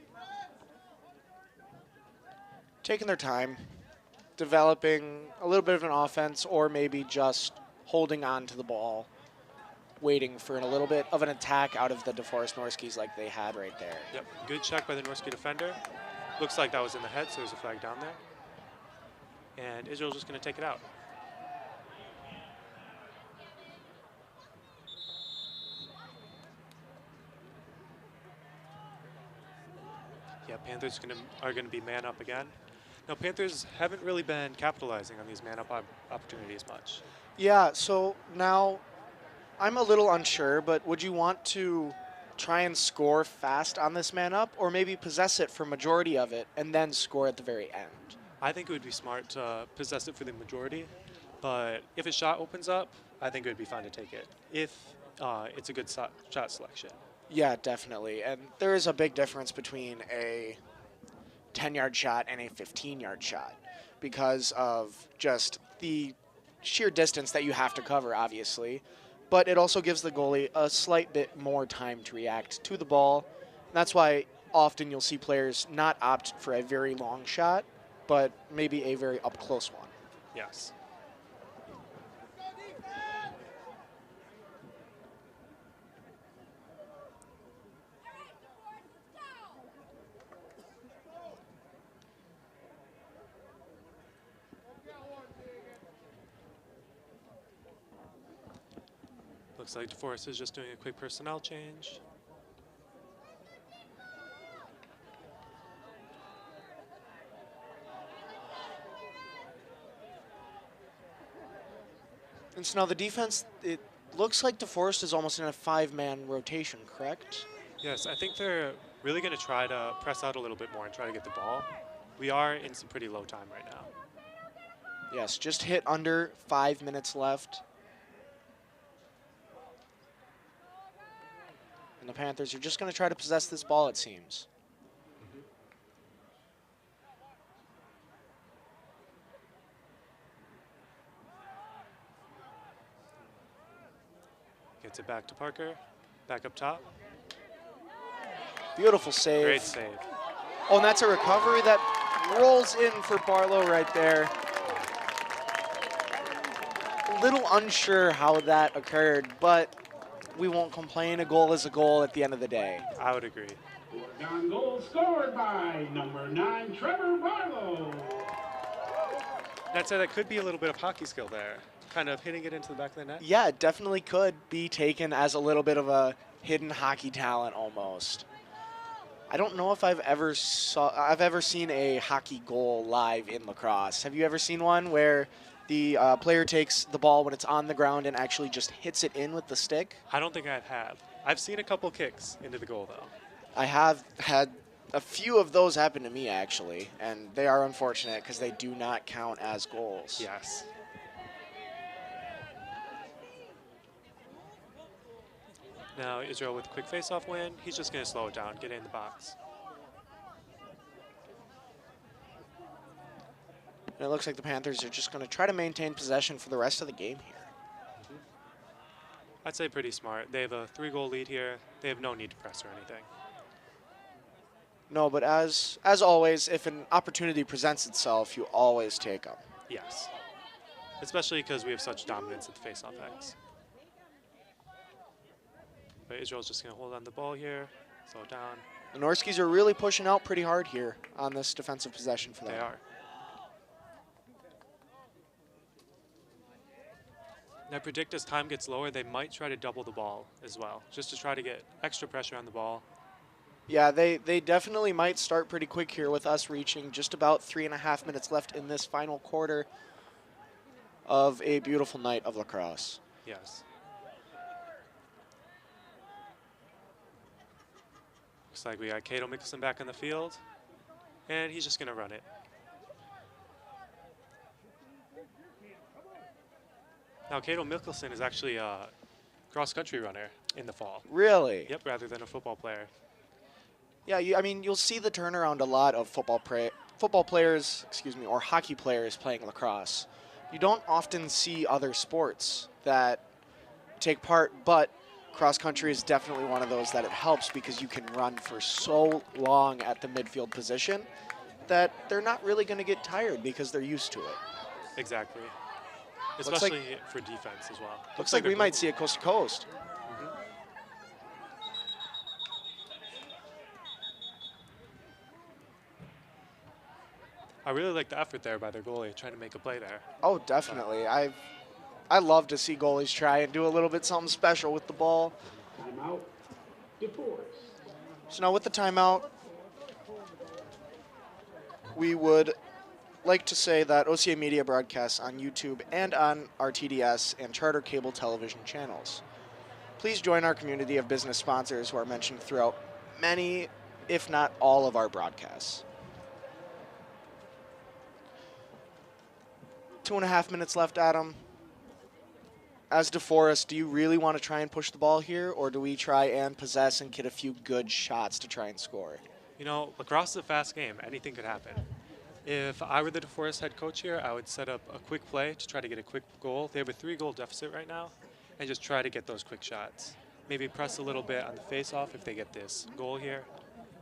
Taking their time, developing a little bit of an offense, or maybe just holding on to the ball, waiting for a little bit of an attack out of the DeForest Norskies like they had right there. Yep, good check by the Norski defender. Looks like that was in the head, so there's a flag down there. And Israel's just going to take it out. Yeah, Panthers are going to be man up again. Now, Panthers haven't really been capitalizing on these man up opportunities much. Yeah, so now I'm a little unsure, but would you want to try and score fast on this man up, or maybe possess it for majority of it and then score at the very end? I think it would be smart to possess it for the majority, but if a shot opens up, I think it would be fine to take it if it's a good shot selection. Yeah, definitely. And there is a big difference between a 10-yard shot and a 15-yard shot because of just the sheer distance that you have to cover, obviously. But it also gives the goalie a slight bit more time to react to the ball. And that's why often you'll see players not opt for a very long shot, but maybe a very up-close one. Yes. Looks like DeForest is just doing a quick personnel change. And so now the defense, it looks like DeForest is almost in a 5-man rotation, correct? Yes, I think they're really going to try to press out a little bit more and try to get the ball. We are in some pretty low time right now. Yes, just hit under 5 minutes left. And the Panthers are just going to try to possess this ball, it seems. Gets it back to Parker, back up top. Beautiful save. Great save. Oh, and that's a recovery that rolls in for Barlow right there. A little unsure how that occurred, but we won't complain. A goal is a goal at the end of the day. I would agree. Oregon goal scored by number 9, Trevor Barlow. That said, that could be a little bit of hockey skill there, kind of hitting it into the back of the net. Yeah, it definitely could be taken as a little bit of a hidden hockey talent almost. I don't know if I've ever seen a hockey goal live in lacrosse. Have you ever seen one where the player takes the ball when it's on the ground and actually just hits it in with the stick? I don't think I have. I've seen a couple kicks into the goal, though. I have had a few of those happen to me, actually, and they are unfortunate because they do not count as goals. Yes. Now Israel with a quick face-off win. He's just going to slow it down, get in the box. And it looks like the Panthers are just going to try to maintain possession for the rest of the game here. I'd say pretty smart. They have a 3-goal lead here. They have no need to press or anything. No, but as always, if an opportunity presents itself, you always take them. Yes. Especially because we have such dominance at the face-off X. But Israel's just going to hold on the ball here, slow it down. The Norskies are really pushing out pretty hard here on this defensive possession for them. They are. And I predict as time gets lower, they might try to double the ball as well, just to try to get extra pressure on the ball. Yeah, they definitely might start pretty quick here with us reaching just about 3.5 minutes left in this final quarter of a beautiful night of lacrosse. Yes. Looks like we got Cato Mickelson back on the field, and he's just going to run it. Now, Cato Mickelson is actually a cross-country runner in the fall. Really? Yep, rather than a football player. Yeah, I mean, you'll see the turnaround a lot of football players, or hockey players playing lacrosse. You don't often see other sports that take part, but cross country is definitely one of those that it helps because you can run for so long at the midfield position that they're not really going to get tired because they're used to it. Exactly. Especially for defense as well. Looks like we might see it coast to coast. I really like the effort there by their goalie, trying to make a play there. Oh, definitely. I love to see goalies try and do a little bit something special with the ball. Timeout. DeForest. So now with the timeout, we would like to say that OCA Media broadcasts on YouTube and on our TDS and Charter cable television channels. Please join our community of business sponsors who are mentioned throughout many, if not all, of our broadcasts. 2.5 minutes left, Adam. As DeForest, do you really want to try and push the ball here, or do we try and possess and get a few good shots to try and score? You know, lacrosse is a fast game. Anything could happen. If I were the DeForest head coach here, I would set up a quick play to try to get a quick goal. They have a 3-goal deficit right now, and just try to get those quick shots. Maybe press a little bit on the face-off if they get this goal here.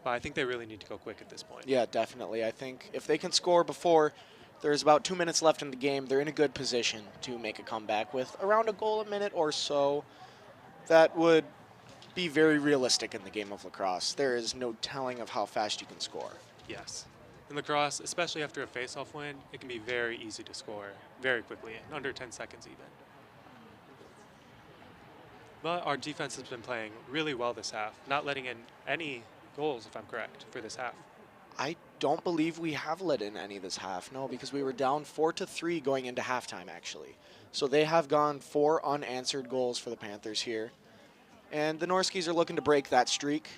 But I think they really need to go quick at this point. Yeah, definitely. I think if they can score before there's about 2 minutes left in the game, they're in a good position to make a comeback with around a goal a minute or so. That would be very realistic in the game of lacrosse. There is no telling of how fast you can score. Yes. In lacrosse, especially after a face-off win, it can be very easy to score very quickly, in under 10 seconds even. But our defense has been playing really well this half, not letting in any goals, if I'm correct, for this half. I don't believe we have let in any this half, no, because we were down 4-3 going into halftime, actually. So they have gone 4 unanswered goals for the Panthers here. And the Norskies are looking to break that streak,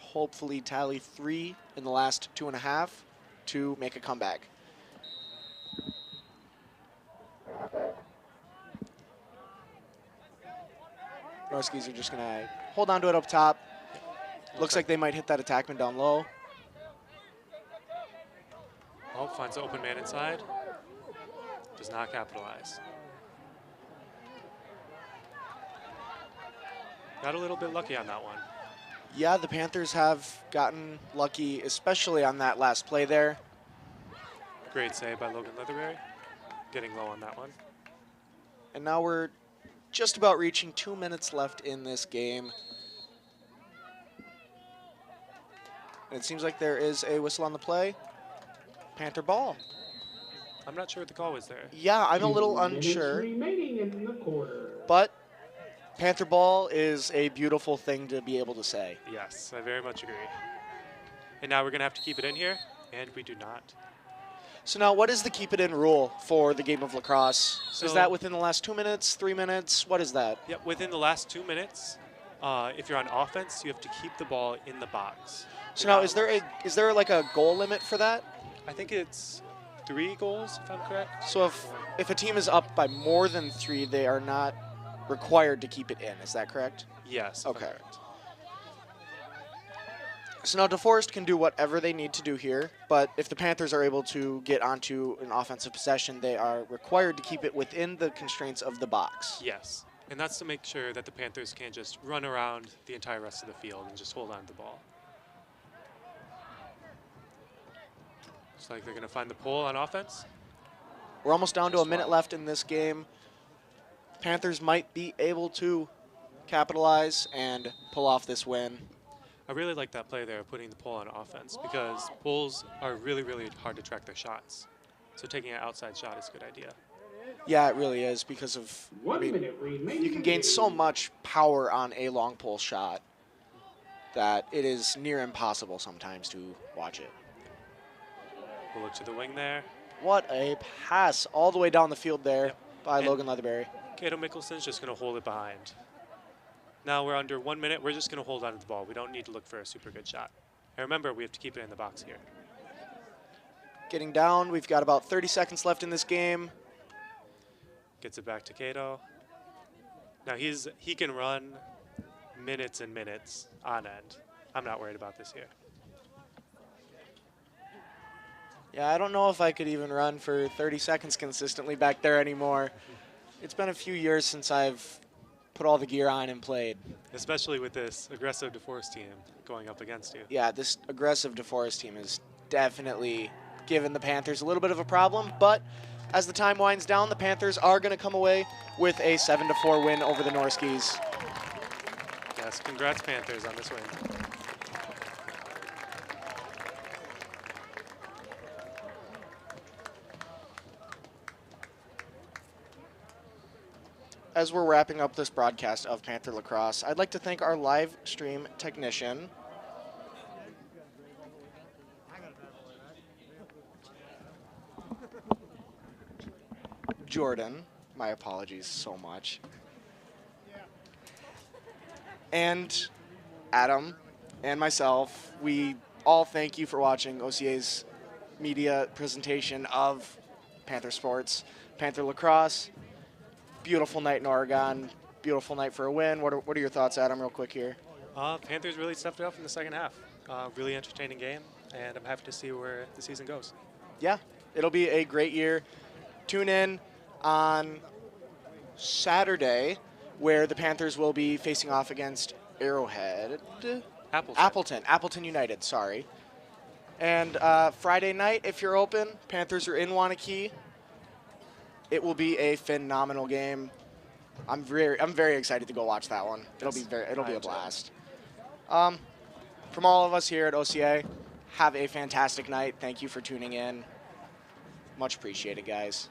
hopefully tally 3 in the last 2.5 to make a comeback. Norskies are just going to hold on to it up top. Looks like they might hit that attackman down low. Oh, finds the open man inside. Does not capitalize. Got a little bit lucky on that one. Yeah, the Panthers have gotten lucky, especially on that last play there. Great save by Logan Leatherberry. Getting low on that one. And now we're just about reaching 2 minutes left in this game. And it seems like there is a whistle on the play. Panther ball. I'm not sure what the call was there. Yeah, I'm a little unsure. But Panther ball is a beautiful thing to be able to say. Yes, I very much agree. And now we're going to have to keep it in here, and we do not. So now what is the keep it in rule for the game of lacrosse? So is that within the last 2 minutes, 3 minutes? What is that? Yep, within the last 2 minutes, if you're on offense, you have to keep the ball in the box. So now is there like a goal limit for that? I think it's 3 goals, if I'm correct. So if a team is up by more than 3, they are not required to keep it in. Is that correct? Yes. Okay. So now DeForest can do whatever they need to do here, but if the Panthers are able to get onto an offensive possession, they are required to keep it within the constraints of the box. Yes. And that's to make sure that the Panthers can't just run around the entire rest of the field and just hold on to the ball. Looks like they're going to find the pole on offense. We're almost down to a minute left in this game. Panthers might be able to capitalize and pull off this win. I really like that play there, putting the pole on offense, because poles are really, really hard to track their shots. So taking an outside shot is a good idea. Yeah, it really is, because of, I mean, you can gain so much power on a long pole shot that it is near impossible sometimes to watch it. We'll look to the wing there. What a pass all the way down the field there by And Logan Leatherberry. Cato Mickelson's just going to hold it behind. Now we're under 1 minute. We're just going to hold on to the ball. We don't need to look for a super good shot. And remember, we have to keep it in the box here. Getting down. We've got about 30 seconds left in this game. Gets it back to Cato. Now he can run minutes and minutes on end. I'm not worried about this here. Yeah, I don't know if I could even run for 30 seconds consistently back there anymore. It's been a few years since I've put all the gear on and played. Especially with this aggressive DeForest team going up against you. Yeah, this aggressive DeForest team has definitely given the Panthers a little bit of a problem, but as the time winds down, the Panthers are going to come away with a 7-4 win over the Norskies. Yes, congrats Panthers on this win. As we're wrapping up this broadcast of Panther Lacrosse, I'd like to thank our live stream technician, Jordan. My apologies so much. and Adam and myself, we all thank you for watching OCA's media presentation of Panther Sports, Panther Lacrosse. Beautiful night in Oregon. Beautiful night for a win. What are your thoughts, Adam, real quick here? Panthers really stepped it up in the second half. Really entertaining game, and I'm happy to see where the season goes. Yeah, it'll be a great year. Tune in on Saturday, where the Panthers will be facing off against Arrowhead. Appleton United, sorry. And Friday night, if you're open, Panthers are in Wanakee. It will be a phenomenal game. I'm very excited to go watch that one. It'll be a blast. From all of us here at OCA, have a fantastic night. Thank you for tuning in. Much appreciated, guys.